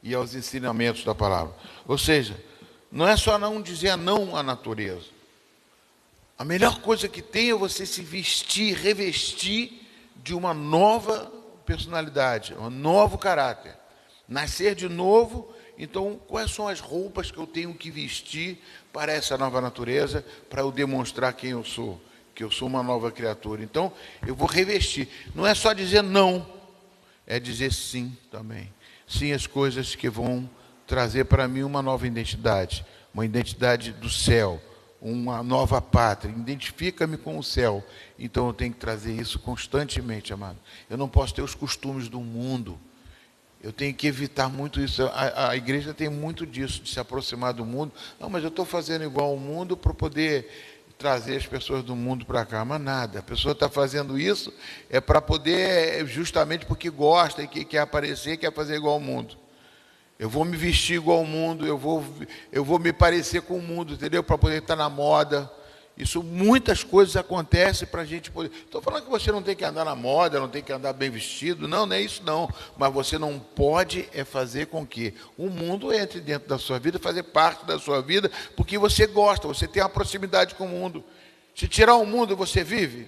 e aos ensinamentos da palavra. Ou seja, não é só não dizer não à natureza. A melhor coisa que tem é você se vestir, revestir de uma nova personalidade, um novo caráter. Nascer de novo. Então, quais são as roupas que eu tenho que vestir para essa nova natureza, para eu demonstrar quem eu sou, que eu sou uma nova criatura? Então, eu vou revestir. Não é só dizer não, é dizer sim também. Sim às coisas que vão trazer para mim uma nova identidade, uma identidade do céu, uma nova pátria, identifica-me com o céu. Então eu tenho que trazer isso constantemente, amado. Eu não posso ter os costumes do mundo. Eu tenho que evitar muito isso. A igreja tem muito disso, de se aproximar do mundo. Não, mas eu estou fazendo igual ao mundo para poder trazer as pessoas do mundo para cá. Mas nada, a pessoa está fazendo isso é para poder, justamente porque gosta e que quer aparecer, quer fazer igual ao mundo. Eu vou me vestir igual ao mundo, eu vou me parecer com o mundo, entendeu? Para poder estar na moda. Isso, muitas coisas acontecem para a gente poder... Estou falando que você não tem que andar na moda, não tem que andar bem vestido. Não, não é isso não. Mas você não pode fazer com que o mundo entre dentro da sua vida, fazer parte da sua vida, porque você gosta, você tem uma proximidade com o mundo. Se tirar o mundo, você vive?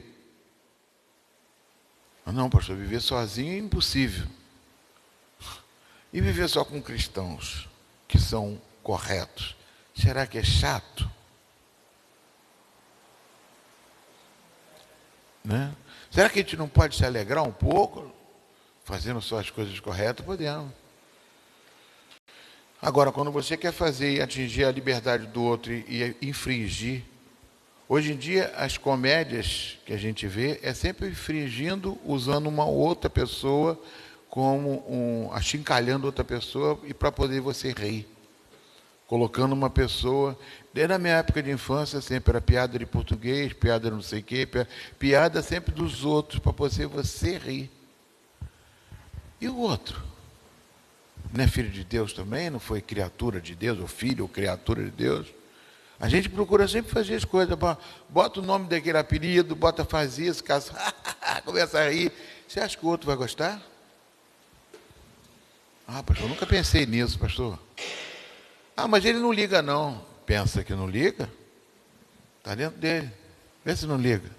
Não, pastor, viver sozinho é impossível. E viver só com cristãos que são corretos, será que é chato? Né? Será que a gente não pode se alegrar um pouco, fazendo só as coisas corretas? Podemos. Agora, quando você quer fazer e atingir a liberdade do outro e infringir, hoje em dia as comédias que a gente vê é sempre infringindo, usando uma outra pessoa como achincalhando outra pessoa e para poder você rir. Colocando uma pessoa... Desde a minha época de infância, sempre era piada de português, piada de não sei o quê, piada sempre dos outros, para você rir. E o outro? Não é filho de Deus também? Não foi criatura de Deus, ou filho, ou criatura de Deus? A gente procura sempre fazer as coisas, bota o nome daquele apelido, faz isso, começa a rir. Você acha que o outro vai gostar? Ah, pastor, eu nunca pensei nisso, pastor. Ah, mas ele não liga não. Pensa que não liga? Está dentro dele. Vê se não liga.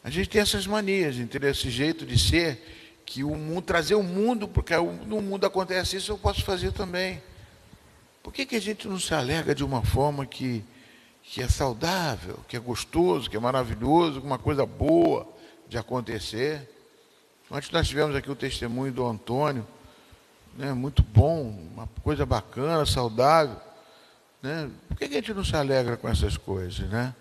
A gente tem essas manias, entendeu? Esse jeito de ser, que o mundo, trazer o mundo, porque no mundo acontece isso, eu posso fazer também. Por que a gente não se alegra de uma forma que é saudável, que é gostoso, que é maravilhoso, uma coisa boa de acontecer? Antes nós tivemos aqui o testemunho do Antônio, né, muito bom, uma coisa bacana, saudável. Né? Por que a gente não se alegra com essas coisas? Né?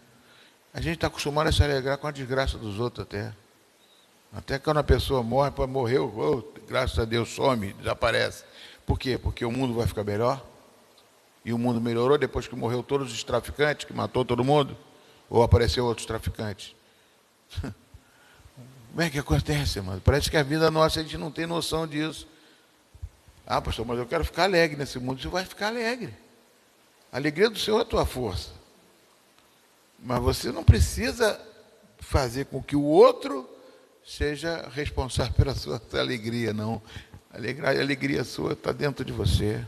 A gente está acostumado a se alegrar com a desgraça dos outros até. Até quando a pessoa morre, morreu, graças a Deus, some, desaparece. Por quê? Porque o mundo vai ficar melhor? E o mundo melhorou depois que morreu todos os traficantes, que matou todo mundo? Ou apareceu outros traficantes? Como é que acontece, mano? Parece que a vida nossa, a gente não tem noção disso. Ah, pastor, mas eu quero ficar alegre nesse mundo. Você vai ficar alegre. A alegria do Senhor é a tua força. Mas você não precisa fazer com que o outro seja responsável pela sua alegria, não. A alegria sua está dentro de você.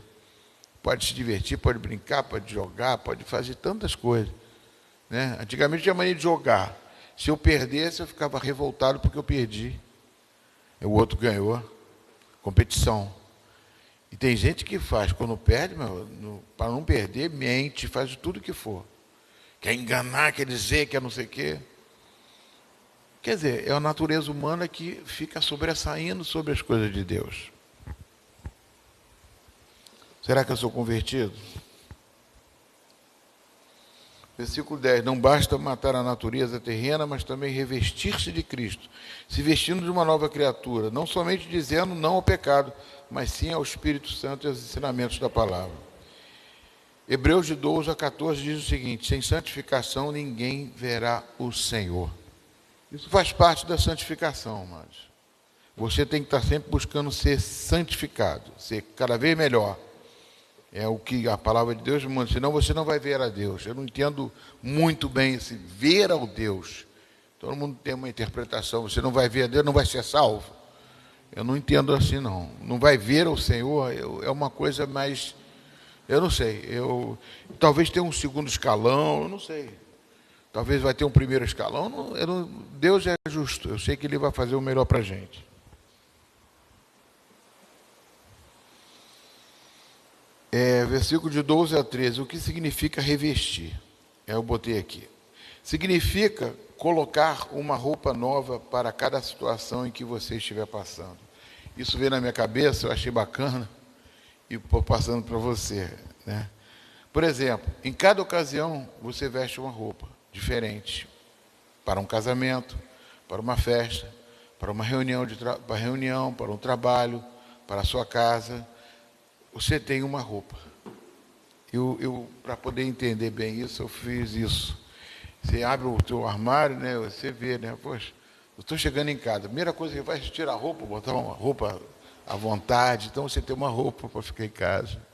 Pode se divertir, pode brincar, pode jogar, pode fazer tantas coisas. Né? Antigamente tinha mania de jogar. Se eu perdesse, eu ficava revoltado porque eu perdi. O outro ganhou. Competição. E tem gente que faz, quando perde, para não perder, mente, faz tudo que for. Quer enganar, quer dizer, quer não sei o quê. Quer dizer, é a natureza humana que fica sobressaindo sobre as coisas de Deus. Será que eu sou convertido? Versículo 10. Não basta matar a natureza terrena, mas também revestir-se de Cristo, se vestindo de uma nova criatura, não somente dizendo não ao pecado, mas sim ao Espírito Santo e aos ensinamentos da palavra. Hebreus de 12 a 14 diz o seguinte: sem santificação ninguém verá o Senhor. Isso faz parte da santificação, amados. Você tem que estar sempre buscando ser santificado, ser cada vez melhor. É o que a palavra de Deus manda, senão você não vai ver a Deus. Eu não entendo muito bem esse ver ao Deus. Todo mundo tem uma interpretação, você não vai ver a Deus, não vai ser salvo. Eu não entendo assim, não. Não vai ver o Senhor, é uma coisa mais... Eu não sei. Talvez tenha um segundo escalão, eu não sei. Talvez vai ter um primeiro escalão. Deus é justo, eu sei que Ele vai fazer o melhor para a gente. Versículo de 12 a 13, o que significa revestir? Eu botei aqui. Significa colocar uma roupa nova para cada situação em que você estiver passando. Isso veio na minha cabeça, eu achei bacana, e estou passando para você. Né? Por exemplo, em cada ocasião você veste uma roupa diferente para um casamento, para uma festa, para uma reunião, para um trabalho, para a sua casa. Você tem uma roupa. Eu para poder entender bem isso, eu fiz isso. Você abre o teu armário, né? Você vê, né? Poxa, eu estou chegando em casa. A primeira coisa que faz é tirar a roupa, botar uma roupa à vontade. Então você tem uma roupa para ficar em casa.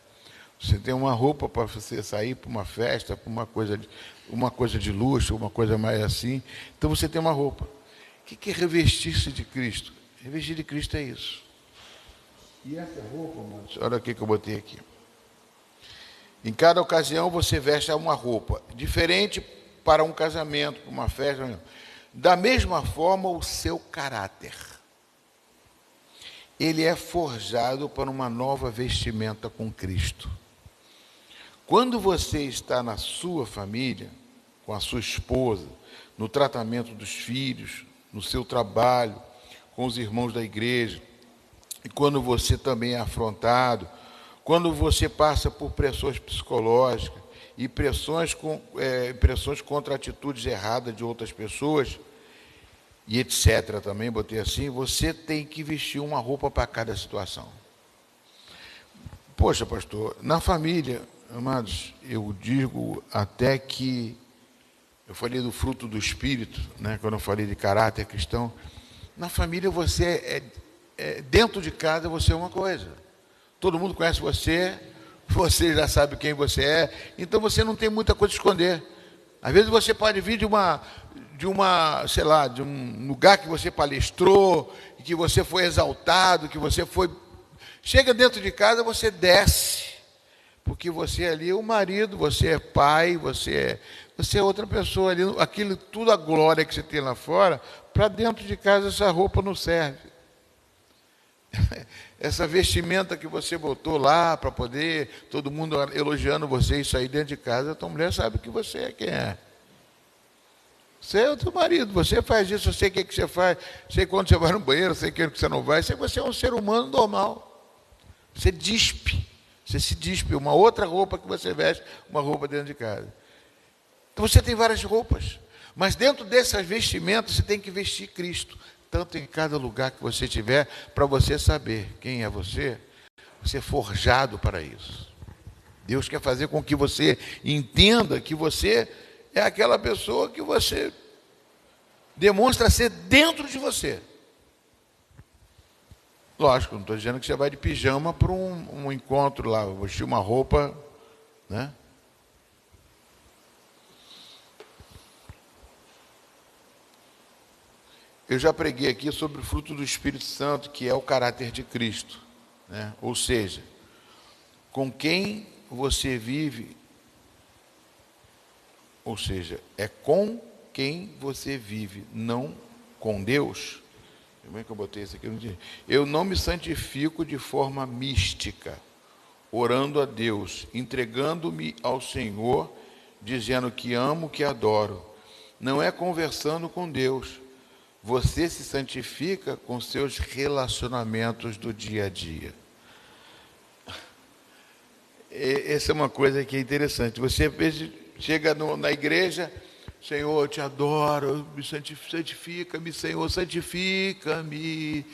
Você tem uma roupa para você sair para uma festa, para uma coisa de luxo, uma coisa mais assim. Então você tem uma roupa. O que é revestir-se de Cristo? Revestir de Cristo é isso. E essa roupa, irmãos, olha o que eu botei aqui. Em cada ocasião você veste uma roupa diferente para um casamento, para uma festa. Da mesma forma, o seu caráter. Ele é forjado para uma nova vestimenta com Cristo. Quando você está na sua família, com a sua esposa, no tratamento dos filhos, no seu trabalho, com os irmãos da igreja, e quando você também é afrontado, quando você passa por pressões psicológicas e pressões contra atitudes erradas de outras pessoas, e etc. também, botei assim, você tem que vestir uma roupa para cada situação. Poxa, pastor, na família, amados, eu digo até que, eu falei do fruto do Espírito, né, quando eu falei de caráter cristão, na família você dentro de casa você é uma coisa. Todo mundo conhece você, você já sabe quem você é, então você não tem muita coisa a esconder. Às vezes você pode vir de um lugar que você palestrou, que você foi exaltado, chega dentro de casa, você desce, porque você ali é o marido, você é pai, você é outra pessoa ali, aquilo tudo, a glória que você tem lá fora, para dentro de casa essa roupa não serve. Essa vestimenta que você botou lá para poder, todo mundo elogiando você, isso aí dentro de casa, a tua mulher sabe que você é quem é. Você é o teu marido, você faz isso, eu sei o que você faz, sei quando você vai no banheiro, sei que você não vai, sei que você é um ser humano normal. Você se despe, uma outra roupa que você veste, uma roupa dentro de casa. Então você tem várias roupas, mas dentro dessas vestimentas você tem que vestir Cristo, tanto em cada lugar que você estiver, para você saber quem é você é forjado para isso. Deus quer fazer com que você entenda que você é aquela pessoa que você demonstra ser dentro de você. Lógico, não estou dizendo que você vai de pijama para um encontro lá, vestir uma roupa, né? Eu já preguei aqui sobre o fruto do Espírito Santo, que é o caráter de Cristo, né? Ou seja, com quem você vive, ou seja, é com quem você vive, não com Deus. Como é que eu botei isso aqui? Eu não me santifico de forma mística, orando a Deus, entregando-me ao Senhor, dizendo que amo, que adoro. Não é conversando com Deus. Você se santifica com seus relacionamentos do dia a dia. Essa é uma coisa que é interessante. Você chega na igreja, Senhor, eu te adoro, santifica-me, Senhor, santifica-me.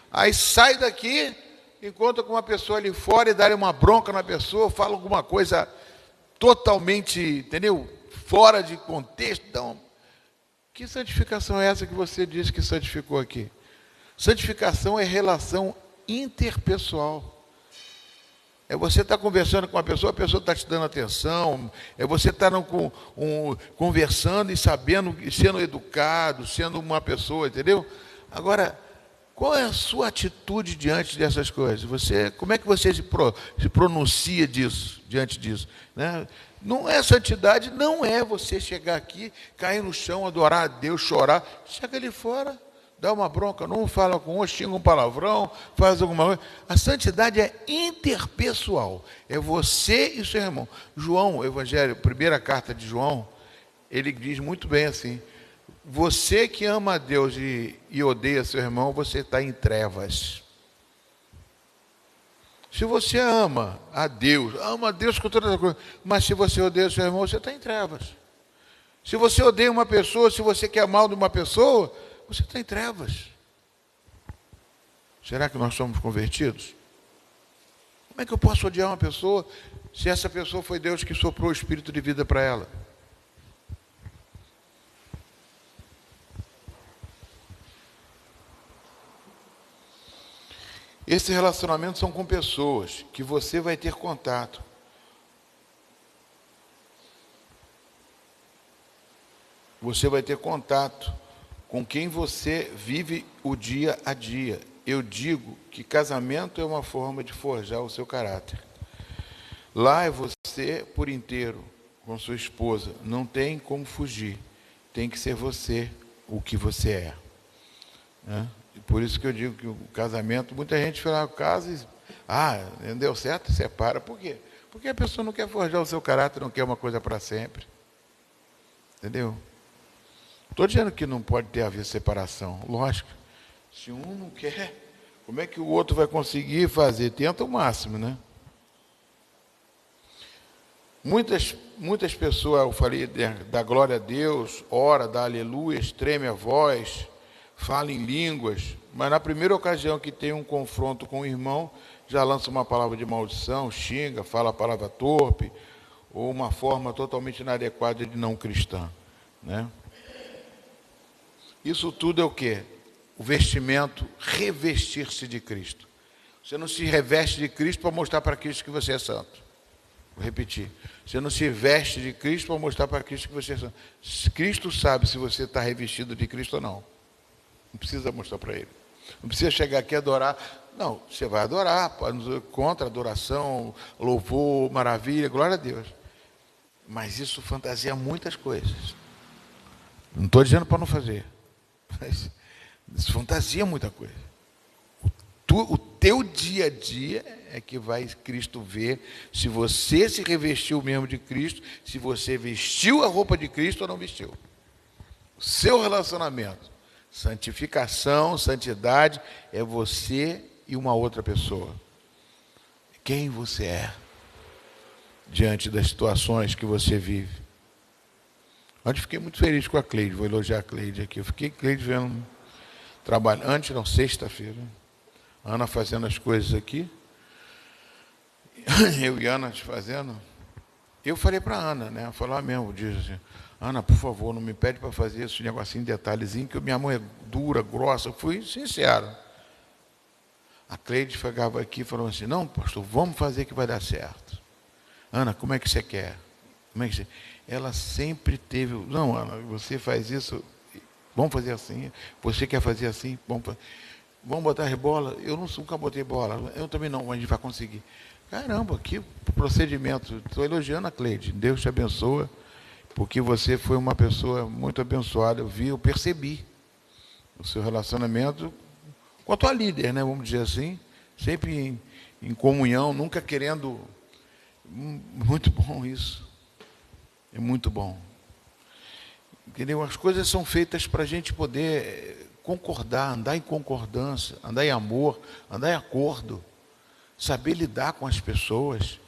Aí sai daqui, encontra com uma pessoa ali fora e dá-lhe uma bronca na pessoa, fala alguma coisa totalmente, entendeu? Fora de contexto. Então, que santificação é essa que você diz que santificou aqui? Santificação é relação interpessoal. É você estar conversando com uma pessoa, a pessoa está te dando atenção, é você estar conversando e sabendo, e sendo educado, sendo uma pessoa, entendeu? Agora, qual é a sua atitude diante dessas coisas? Como é que você se pronuncia diante disso? Né? Não é santidade, não é você chegar aqui, cair no chão, adorar a Deus, chorar. Chega ali fora, dá uma bronca, não fala com um, xinga um palavrão, faz alguma coisa. A santidade é interpessoal, é você e o seu irmão. João, o Evangelho, primeira carta de João, ele diz muito bem assim: você que ama a Deus e odeia seu irmão, você está em trevas. Se você ama a Deus com toda a coisa, mas se você odeia o seu irmão, você está em trevas. Se você odeia uma pessoa, se você quer mal de uma pessoa, você está em trevas. Será que nós somos convertidos? Como é que eu posso odiar uma pessoa se essa pessoa foi Deus que soprou o espírito de vida para ela? Esses relacionamentos são com pessoas que você vai ter contato. Você vai ter contato com quem você vive o dia a dia. Eu digo que casamento é uma forma de forjar o seu caráter. Lá é você por inteiro, com sua esposa. Não tem como fugir. Tem que ser você o que você é. Né? Por isso que eu digo que o casamento, muita gente fala, casa e não deu certo, separa. Por quê? Porque a pessoa não quer forjar o seu caráter, não quer uma coisa para sempre. Entendeu? Estou dizendo que não pode haver separação. Lógico. Se um não quer, como é que o outro vai conseguir fazer? Tenta o máximo, né? Muitas pessoas, eu falei da glória a Deus, ora, dá aleluia, treme a voz, fala em línguas, mas na primeira ocasião que tem um confronto com o irmão, já lança uma palavra de maldição, xinga, fala a palavra torpe, ou uma forma totalmente inadequada de não cristã, né? Isso tudo é o quê? O vestimento, revestir-se de Cristo. Você não se reveste de Cristo para mostrar para Cristo que você é santo. Vou repetir. Você não se veste de Cristo para mostrar para Cristo que você é santo. Cristo sabe se você está revestido de Cristo ou não. Não precisa mostrar para Ele. Não precisa chegar aqui e adorar. Não, você vai adorar, contra adoração, louvor, maravilha, glória a Deus. Mas isso fantasia muitas coisas. Não estou dizendo para não fazer. Mas isso fantasia muita coisa. O teu dia a dia é que vai Cristo ver se você se revestiu mesmo de Cristo, se você vestiu a roupa de Cristo ou não vestiu. O seu relacionamento, santificação, santidade, é você e uma outra pessoa. Quem você é diante das situações que você vive. Ontem fiquei muito feliz com a Cleide, vou elogiar a Cleide aqui. Eu fiquei Cleide vendo trabalho, sexta-feira. Ana fazendo as coisas aqui. Eu e Ana fazendo. Eu falei para a Ana, né? Falar mesmo, diz assim, Ana, por favor, não me pede para fazer esse negocinho, detalhezinho, que minha mão é dura, grossa. Eu fui sincero. A Cleide chegava aqui e falou assim, não, pastor, vamos fazer que vai dar certo. Ana, como é que você quer? Como é que você... Ela sempre teve, não, Ana, você faz isso, vamos fazer assim, você quer fazer assim, vamos botar rebola, eu nunca botei bola, eu também não, mas a gente vai conseguir. Caramba, que procedimento, estou elogiando a Cleide, Deus te abençoa, porque você foi uma pessoa muito abençoada, eu percebi o seu relacionamento com a tua líder, né, vamos dizer assim, sempre em comunhão, nunca querendo, muito bom isso. É muito bom. Entendeu? As coisas são feitas para a gente poder concordar, andar em concordância, andar em amor, andar em acordo, saber lidar com as pessoas,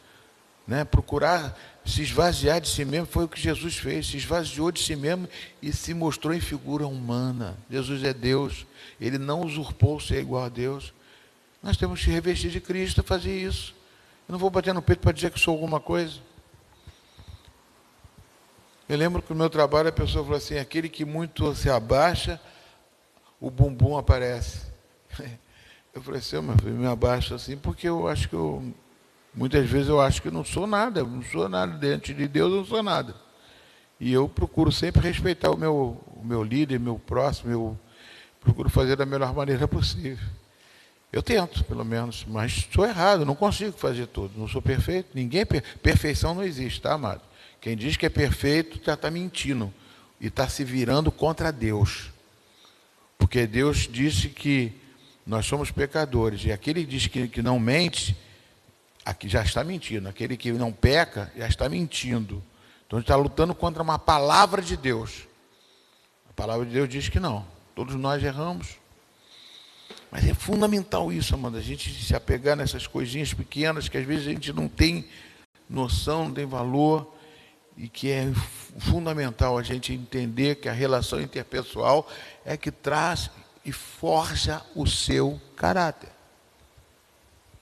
né? Procurar se esvaziar de si mesmo. Foi o que Jesus fez, se esvaziou de si mesmo e se mostrou em figura humana. Jesus é Deus, Ele não usurpou ser igual a Deus. Nós temos que revestir de Cristo, fazer isso. Eu não vou bater no peito para dizer que sou alguma coisa. Eu lembro que no meu trabalho a pessoa falou assim, aquele que muito se abaixa, o bumbum aparece. Eu falei assim, meu filho, me abaixo assim, porque eu acho que muitas vezes eu acho que não sou nada diante de Deus, eu não sou nada. E eu procuro sempre respeitar o meu líder, meu próximo, eu procuro fazer da melhor maneira possível. Eu tento, pelo menos, mas sou errado, não consigo fazer tudo, não sou perfeito, perfeição não existe, tá, amado? Quem diz que é perfeito já está mentindo e está se virando contra Deus. Porque Deus disse que nós somos pecadores. E aquele que diz que não mente, aqui já está mentindo. Aquele que não peca, já está mentindo. Então a gente está lutando contra uma palavra de Deus. A palavra de Deus diz que não. Todos nós erramos. Mas é fundamental isso, amado, a gente se apegar nessas coisinhas pequenas que às vezes a gente não tem noção, não tem valor, e que é fundamental a gente entender que a relação interpessoal é que traz e forja o seu caráter.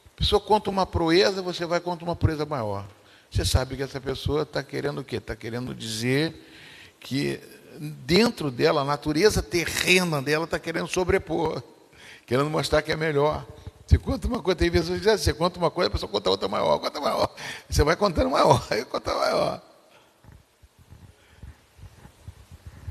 A pessoa conta uma proeza, você vai contar uma proeza maior. Você sabe que essa pessoa está querendo o quê? Está querendo dizer que dentro dela, a natureza terrena dela está querendo sobrepor, querendo mostrar que é melhor. Você conta uma coisa, tem pessoas que dizem assim, você conta uma coisa, a pessoa conta outra maior, conta maior. Você vai contando maior, aí conta maior.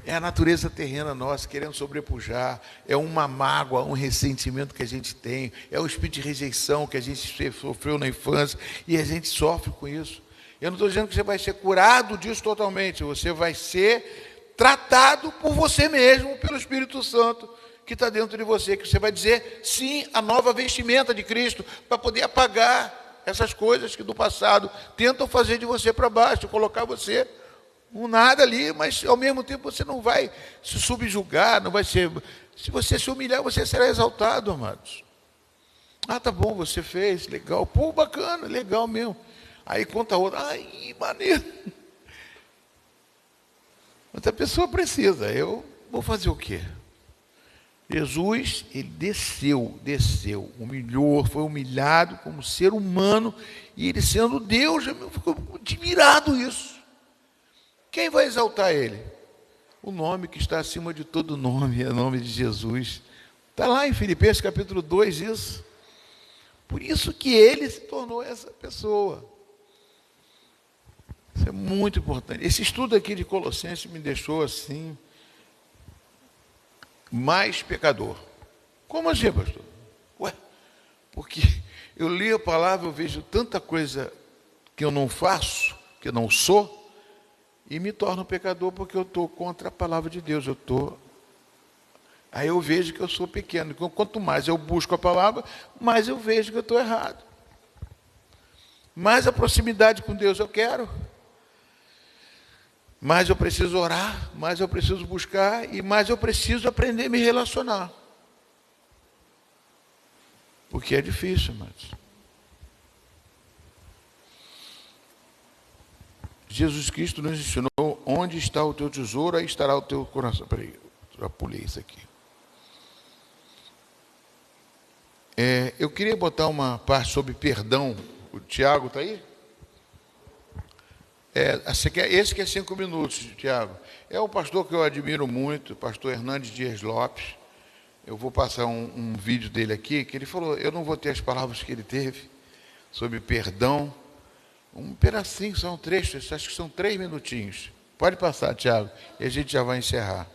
É a natureza terrena nossa, querendo sobrepujar, é uma mágoa, um ressentimento que a gente tem, é o espírito de rejeição que a gente sofreu na infância, e a gente sofre com isso. Eu não estou dizendo que você vai ser curado disso totalmente, você vai ser tratado por você mesmo, pelo Espírito Santo, que está dentro de você, que você vai dizer sim à nova vestimenta de Cristo, para poder apagar essas coisas que do passado tentam fazer de você para baixo, colocar você um nada ali, mas ao mesmo tempo você não vai se subjugar, não vai ser. Se você se humilhar, você será exaltado, amados. Ah, tá bom, você fez, legal, pô, bacana, legal mesmo. Aí conta outra, ai, maneiro. Mas a pessoa precisa, eu vou fazer o quê? Jesus, ele desceu, humilhou, foi humilhado como ser humano, e ele sendo Deus, eu fico admirado isso. Quem vai exaltar ele? O nome que está acima de todo nome, é o nome de Jesus. Está lá em Filipenses capítulo 2 isso. Por isso que ele se tornou essa pessoa. Isso é muito importante. Esse estudo aqui de Colossenses me deixou assim, mais pecador. Como assim, pastor? Ué, porque eu li a palavra, eu vejo tanta coisa que eu não faço, que eu não sou, e me torno pecador porque eu estou contra a palavra de Deus. Aí eu vejo que eu sou pequeno. Quanto mais eu busco a palavra, mais eu vejo que eu estou errado. Mais a proximidade com Deus eu quero. Mais eu preciso orar, mais eu preciso buscar e mais eu preciso aprender a me relacionar. Porque é difícil, mas Jesus Cristo nos ensinou: onde está o teu tesouro, aí estará o teu coração. Peraí, já pulei isso aqui. Eu queria botar uma parte sobre perdão. O Tiago está aí? Esse que é 5 minutos, Tiago. É um pastor que eu admiro muito, o pastor Hernandes Dias Lopes. Eu vou passar um vídeo dele aqui, que ele falou, eu não vou ter as palavras que ele teve sobre perdão. Um pedacinho, são trechos, acho que são 3 minutinhos. Pode passar, Tiago, e a gente já vai encerrar.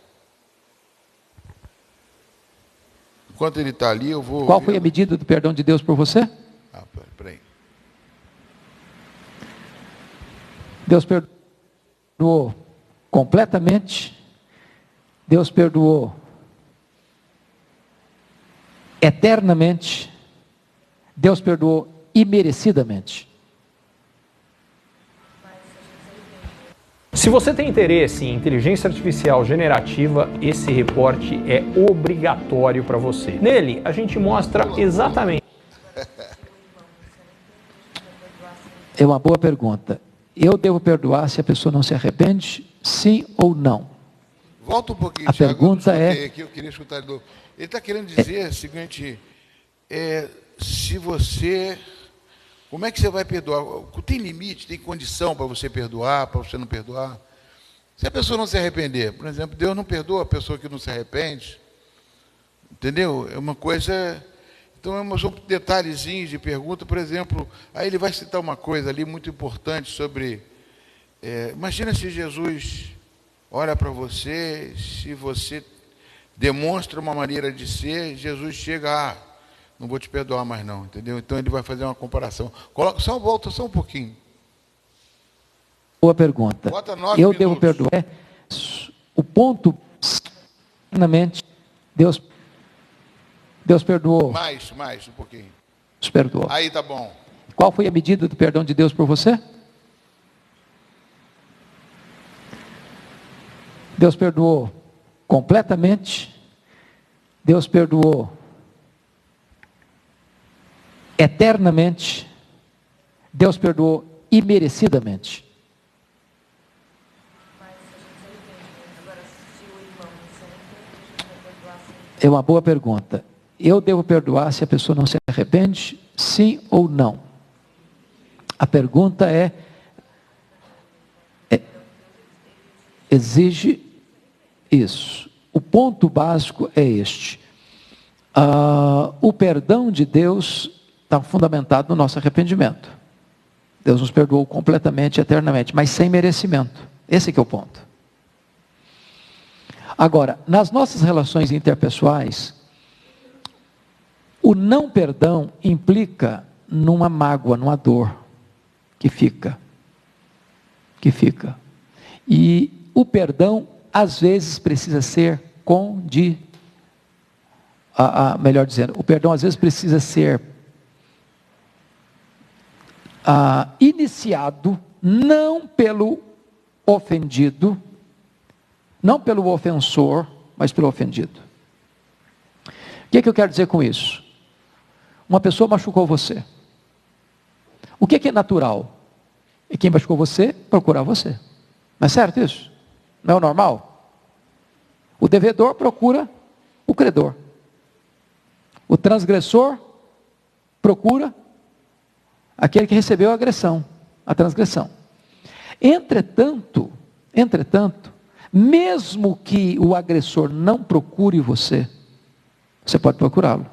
Enquanto ele está ali, eu vou... Qual foi a medida do perdão de Deus por você? Peraí. Deus perdoou completamente. Deus perdoou eternamente. Deus perdoou imerecidamente. Se você tem interesse em inteligência artificial generativa, esse reporte é obrigatório para você. Nele, a gente mostra exatamente... É uma boa pergunta. Eu devo perdoar se a pessoa não se arrepende? Sim ou não? Volta um pouquinho, a Thiago, pergunta é... Aqui, eu queria escutar de novo. Ele está querendo dizer o seguinte, se você... Como é que você vai perdoar? Tem limite, tem condição para você perdoar, para você não perdoar? Se a pessoa não se arrepender, por exemplo, Deus não perdoa a pessoa que não se arrepende. Entendeu? É uma coisa... Então, são detalhezinhos de pergunta, por exemplo, aí ele vai citar uma coisa ali muito importante sobre... imagina se Jesus olha para você, se você demonstra uma maneira de ser, Jesus chega, não vou te perdoar mais não, entendeu? Então ele vai fazer uma comparação. Volta só um pouquinho. Boa pergunta. Bota 9 eu minutos. devo perdoar. O ponto, certamente, Deus perdoou. Mais um pouquinho. Deus perdoou. Aí tá bom. Qual foi a medida do perdão de Deus por você? Deus perdoou completamente. Deus perdoou eternamente, Deus perdoou imerecidamente. É uma boa pergunta. Eu devo perdoar se a pessoa não se arrepende? Sim ou não? A pergunta exige isso. O ponto básico é este. O perdão de Deus está fundamentado no nosso arrependimento. Deus nos perdoou completamente, eternamente, mas sem merecimento. Esse que é o ponto. Agora, nas nossas relações interpessoais, o não perdão implica numa mágoa, numa dor que fica. E o perdão, às vezes, precisa ser melhor dizendo, o perdão às vezes precisa ser iniciado não pelo ofendido, não pelo ofensor, mas pelo ofendido. O que eu quero dizer com isso? Uma pessoa machucou você. O que é natural? E quem machucou você, procurar você. Não é certo isso? Não é o normal? O devedor procura o credor. O transgressor procura aquele que recebeu a agressão, a transgressão. Entretanto, mesmo que o agressor não procure você, você pode procurá-lo.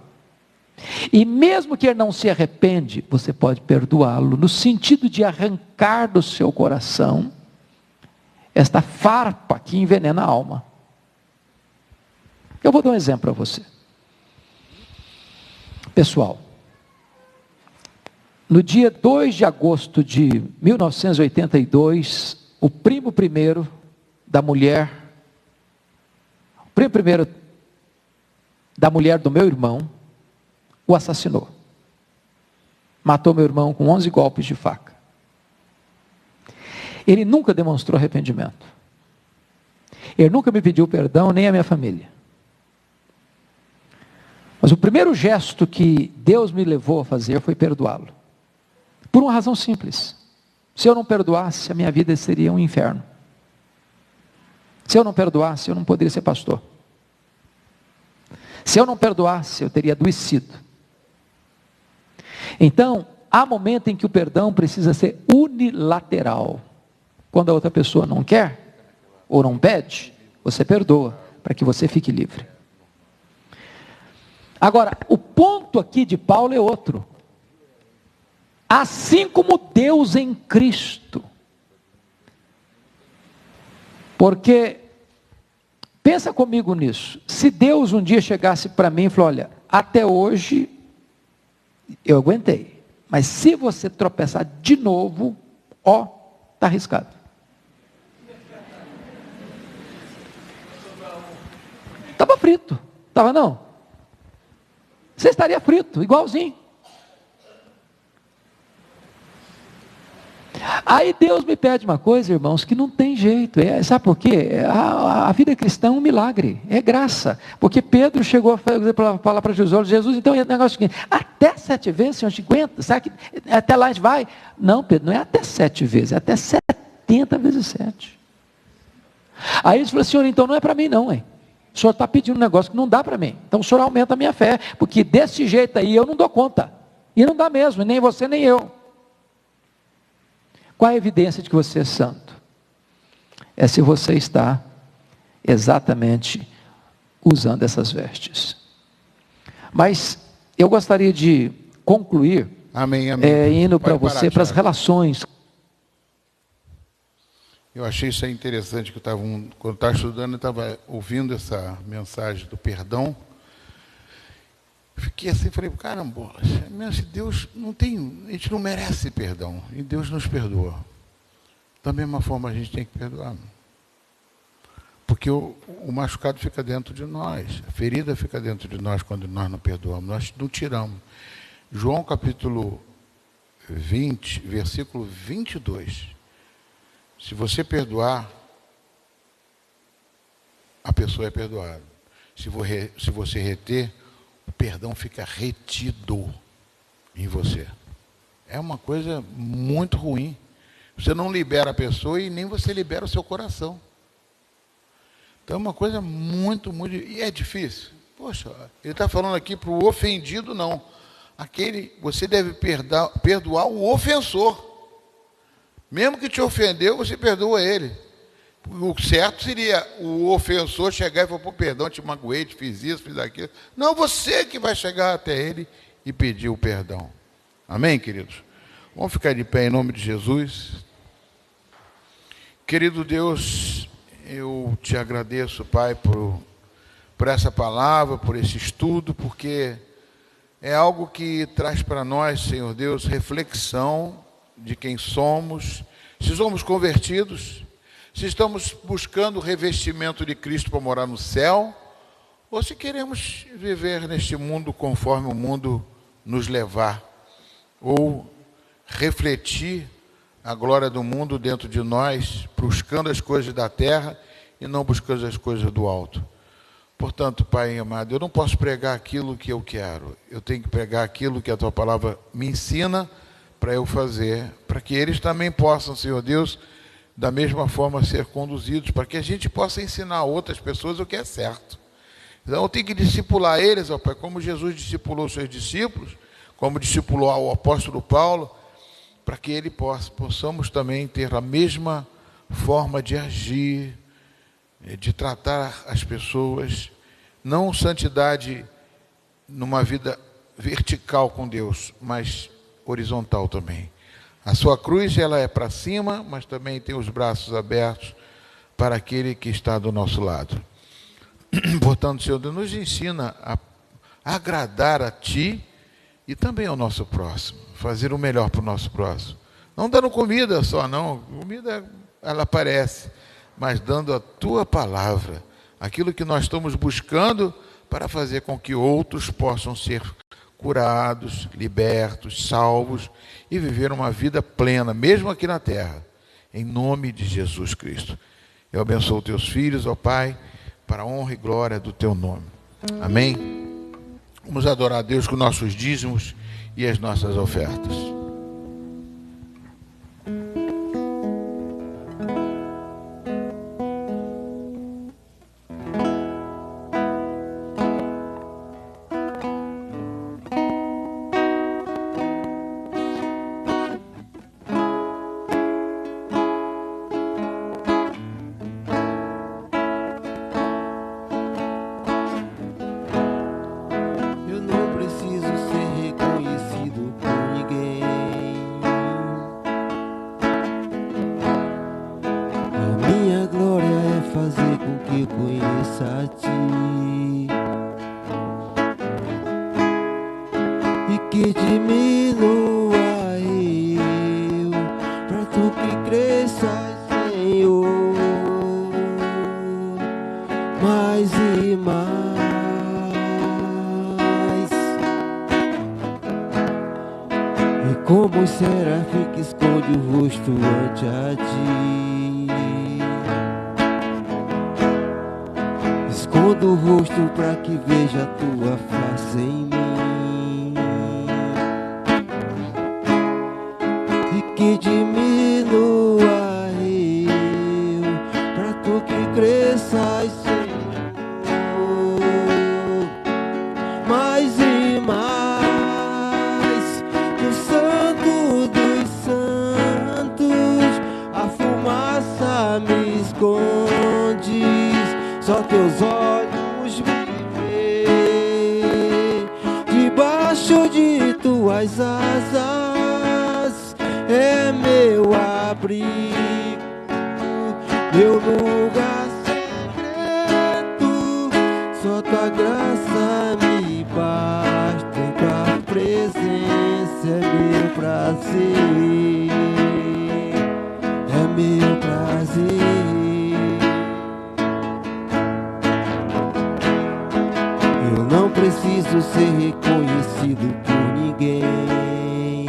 E mesmo que ele não se arrepende, você pode perdoá-lo, no sentido de arrancar do seu coração esta farpa que envenena a alma. Eu vou dar um exemplo para você. Pessoal, no dia 2 de agosto de 1982, o primo primeiro da mulher do meu irmão, o assassinou. Matou meu irmão com 11 golpes de faca. Ele nunca demonstrou arrependimento. Ele nunca me pediu perdão, nem a minha família. Mas o primeiro gesto que Deus me levou a fazer foi perdoá-lo. Por uma razão simples. Se eu não perdoasse, a minha vida seria um inferno. Se eu não perdoasse, eu não poderia ser pastor. Se eu não perdoasse, eu teria adoecido. Então, há momento em que o perdão precisa ser unilateral. Quando a outra pessoa não quer, ou não pede, você perdoa, para que você fique livre. Agora, o ponto aqui de Paulo é outro. Assim como Deus em Cristo. Porque, pensa comigo nisso. Se Deus um dia chegasse para mim e falou, olha, até hoje eu aguentei. Mas se você tropeçar de novo, está arriscado. Estava frito. Estava não? Você estaria frito, igualzinho. Aí Deus me pede uma coisa, irmãos, que não tem jeito. Sabe por quê? A vida cristã é um milagre, é graça. Porque Pedro chegou a falar para Jesus, então é o negócio seguinte, até 7 vezes, Senhor, 50, sabe que até lá a gente vai? Não, Pedro, não é até 7 vezes, é até 70 vezes 7. Aí ele falou, Senhor, então não é para mim não, hein? O Senhor está pedindo um negócio que não dá para mim. Então o Senhor aumenta a minha fé, porque desse jeito aí eu não dou conta. E não dá mesmo, nem você nem eu. Qual a evidência de que você é santo? É se você está exatamente usando essas vestes. Mas eu gostaria de concluir amém. Indo para você, para as relações. Eu achei isso aí interessante, que quando estava estudando, eu estava ouvindo essa mensagem do perdão. Fiquei assim, falei, caramba, Deus não tem, a gente não merece perdão, e Deus nos perdoa. Da mesma forma a gente tem que perdoar. Porque o machucado fica dentro de nós, a ferida fica dentro de nós quando nós não perdoamos, nós não tiramos. João capítulo 20, versículo 22. Se você perdoar, a pessoa é perdoada. Se você reter, o perdão fica retido. em você. É uma coisa muito ruim. Você não libera a pessoa e nem você libera o seu coração. Então é uma coisa muito... E é difícil. Poxa, ele está falando aqui para o ofendido, não. Você deve perdoar o ofensor. Mesmo que te ofendeu, você perdoa ele. O certo seria o ofensor chegar e falar, pô, perdão, te magoei, te fiz isso, fiz aquilo. Não, você que vai chegar até ele e pedir o perdão. Amém, queridos? Vamos ficar de pé em nome de Jesus. Querido Deus, eu te agradeço, Pai, por essa palavra, por esse estudo, porque é algo que traz para nós, Senhor Deus, reflexão de quem somos, se somos convertidos, se estamos buscando o revestimento de Cristo para morar no céu, ou se queremos viver neste mundo conforme o mundo nos levar, ou refletir a glória do mundo dentro de nós, buscando as coisas da terra e não buscando as coisas do alto. Portanto, Pai amado, eu não posso pregar aquilo que eu quero, eu tenho que pregar aquilo que a Tua palavra me ensina para eu fazer, para que eles também possam, Senhor Deus, da mesma forma ser conduzidos, para que a gente possa ensinar a outras pessoas o que é certo. Então eu tenho que discipular eles, ó Pai, como Jesus discipulou os seus discípulos, como discipulou o apóstolo Paulo, para que possamos também ter a mesma forma de agir, de tratar as pessoas, não santidade numa vida vertical com Deus, mas horizontal também. A sua cruz, ela é para cima, mas também tem os braços abertos para aquele que está do nosso lado. Portanto, Senhor Deus, nos ensina a agradar a Ti e também ao nosso próximo, fazer o melhor para o nosso próximo. Não dando comida só, não. Comida, ela aparece, mas dando a Tua palavra, aquilo que nós estamos buscando para fazer com que outros possam ser curados, libertos, salvos e viver uma vida plena, mesmo aqui na terra, em nome de Jesus Cristo. Eu abençoo Teus filhos, ó Pai, para a honra e glória do Teu nome. Amém? Vamos adorar a Deus com nossos dízimos e as nossas ofertas. Como serafim que esconde o rosto ante a Ti, escondo o rosto para que veja a Tua face em mim, e que diminua eu, para Tu que cresças, Senhor, mais e mais. Me escondes, só Teus olhos me veem, debaixo de Tuas asas é meu abrigo, meu lugar secreto, só Tua graça me basta, em Tua presença é meu prazer. Meu prazer. Eu não preciso ser reconhecido por ninguém.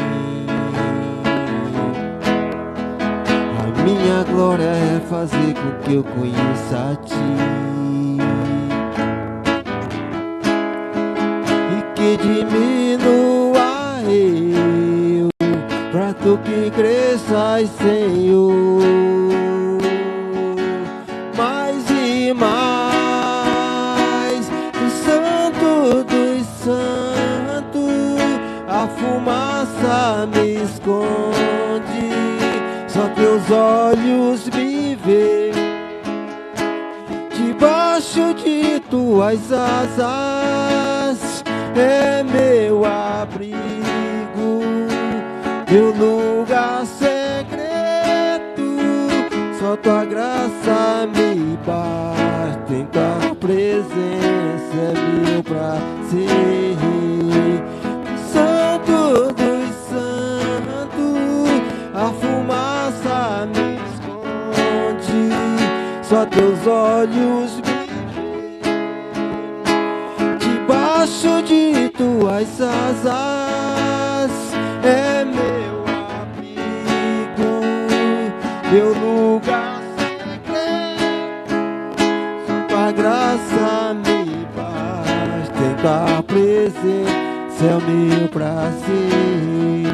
A minha glória é fazer com que eu conheça a Ti, e que diminua eu, mais, Senhor, mais e mais. O Santo dos Santos, a fumaça me esconde, só teus olhos me veem. Debaixo de tuas asas é meu abrigo, meu lugar secreto. Só tua graça me basta, em tua presença é meu prazer. Santo dos santos, a fumaça me esconde, só teus olhos me veem. Debaixo de tuas asas é meu abrigo, meu lugar secreto. Só tua graça me basta, em tua presença é o meu prazer,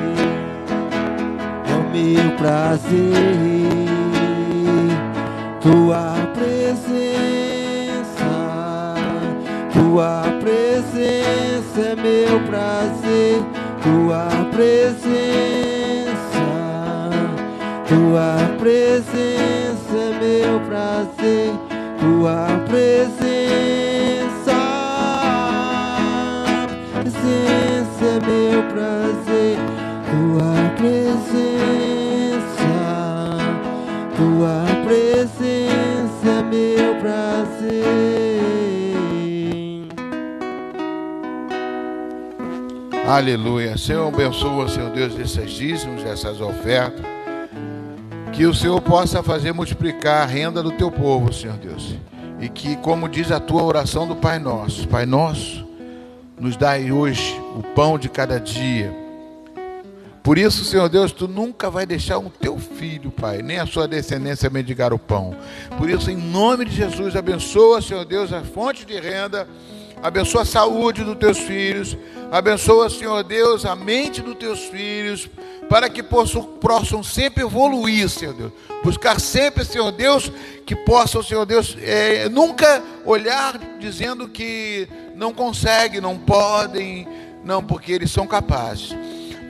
é o meu prazer. Tua presença é meu prazer. Tua presença é meu prazer. Tua presença é meu prazer. Tua presença é meu prazer. Aleluia. Senhor, abençoa, Senhor Deus, esses dízimos, essas ofertas. Que o Senhor possa fazer multiplicar a renda do teu povo, Senhor Deus. E que, como diz a tua oração do Pai Nosso, Pai Nosso, nos dai hoje o pão de cada dia. Por isso, Senhor Deus, tu nunca vai deixar o teu filho, Pai, nem a sua descendência mendigar o pão. Por isso, em nome de Jesus, abençoa, Senhor Deus, a fonte de renda. Abençoa a saúde dos teus filhos. Abençoa, Senhor Deus, a mente dos teus filhos, para que possam sempre evoluir, Senhor Deus. Buscar sempre, Senhor Deus, que possam, Senhor Deus, nunca olhar dizendo que não conseguem, não podem. Não, porque eles são capazes.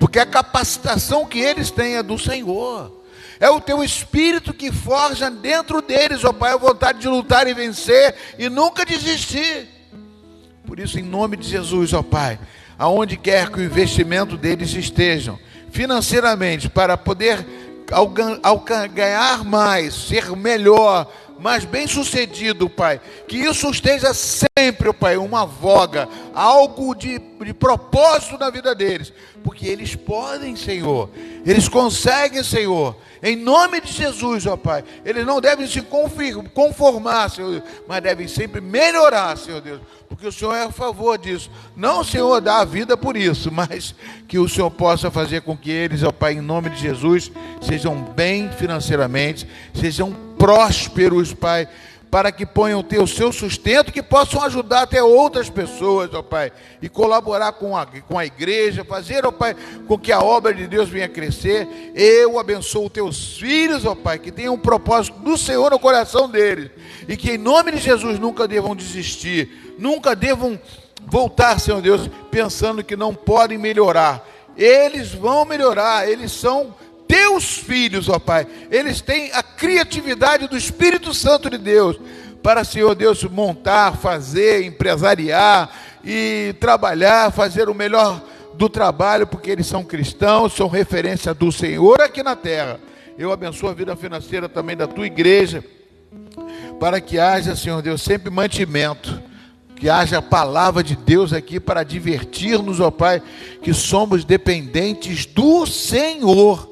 Porque a capacitação que eles têm é do Senhor. É o teu Espírito que forja dentro deles, ó Pai, a vontade de lutar e vencer e nunca desistir. Por isso, em nome de Jesus, ó Pai, aonde quer que o investimento deles estejam, financeiramente, para poder ganhar mais, ser melhor, mais bem sucedido, Pai, que isso esteja sempre, Pai, uma voga, algo de propósito na vida deles, porque eles podem, Senhor, eles conseguem, Senhor, em nome de Jesus, ó Pai. Eles não devem se conformar, Senhor Deus, mas devem sempre melhorar, Senhor Deus, porque o Senhor é a favor disso. Não o Senhor dá a vida por isso, mas que o Senhor possa fazer com que eles, ó Pai, em nome de Jesus, sejam bem financeiramente, sejam prósperos, Pai, para que ponham o seu sustento, que possam ajudar até outras pessoas, ó Pai, e colaborar com a igreja, fazer, ó Pai, com que a obra de Deus venha crescer. Eu abençoo os teus filhos, ó Pai, que tenham um propósito do Senhor no coração deles, e que em nome de Jesus nunca devam desistir, nunca devam voltar, Senhor Deus, pensando que não podem melhorar. Eles vão melhorar, eles são teus filhos, ó Pai. Eles têm a criatividade do Espírito Santo de Deus para, Senhor Deus, montar, fazer, empresariar e trabalhar, fazer o melhor do trabalho, porque eles são cristãos, são referência do Senhor aqui na terra. Eu abençoo a vida financeira também da tua igreja, para que haja, Senhor Deus, sempre mantimento, que haja a palavra de Deus aqui para advertir-nos, ó Pai, que somos dependentes do Senhor,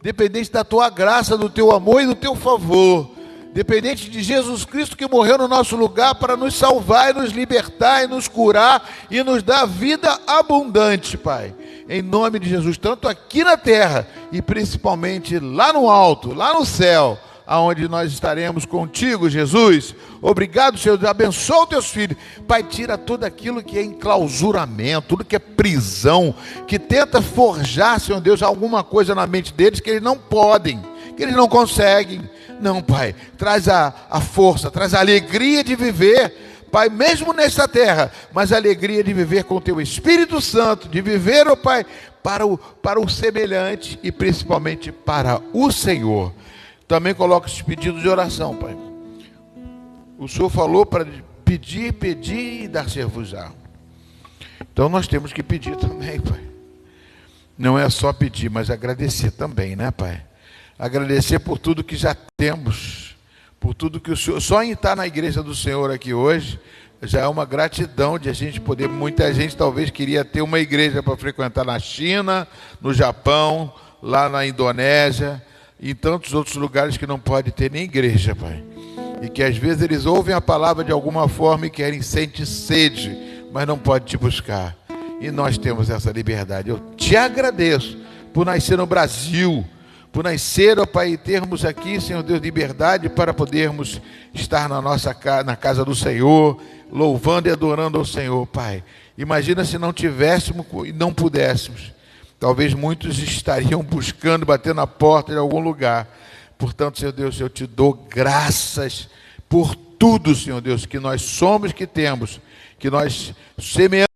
dependente da tua graça, do teu amor e do teu favor, dependente de Jesus Cristo, que morreu no nosso lugar para nos salvar e nos libertar e nos curar e nos dar vida abundante, Pai, em nome de Jesus, tanto aqui na terra e principalmente lá no alto, lá no céu. aonde nós estaremos contigo, Jesus. Obrigado, Senhor, abençoa os teus filhos. Pai, tira tudo aquilo que é enclausuramento, tudo que é prisão, que tenta forjar, Senhor Deus, alguma coisa na mente deles que eles não podem, que eles não conseguem. Não, Pai, traz a força, traz a alegria de viver, Pai, mesmo nesta terra, mas a alegria de viver com o Teu Espírito Santo, de viver, ó Pai, para o semelhante e principalmente para o Senhor. Também coloco esse pedido de oração, Pai. O Senhor falou para pedir, pedir e dar-se-vos-á. Então nós temos que pedir também, Pai. Não é só pedir, mas agradecer também, né, Pai? Agradecer por tudo que já temos, por tudo que o Senhor... Só em estar na igreja do Senhor aqui hoje, já é uma gratidão de a gente poder... Muita gente talvez queria ter uma igreja para frequentar na China, no Japão, lá na Indonésia, e em tantos outros lugares que não pode ter nem igreja, Pai. E que às vezes eles ouvem a palavra de alguma forma e querem, sente sede, mas não pode te buscar. E nós temos essa liberdade. Eu te agradeço por nascer no Brasil, por nascer, ó Pai, e termos aqui, Senhor Deus, liberdade para podermos estar na casa do Senhor, louvando e adorando ao Senhor, Pai. Imagina se não tivéssemos e não pudéssemos. Talvez muitos estariam buscando, batendo na porta de algum lugar. Portanto, Senhor Deus, eu te dou graças por tudo, Senhor Deus, que nós somos, que temos, que nós semeamos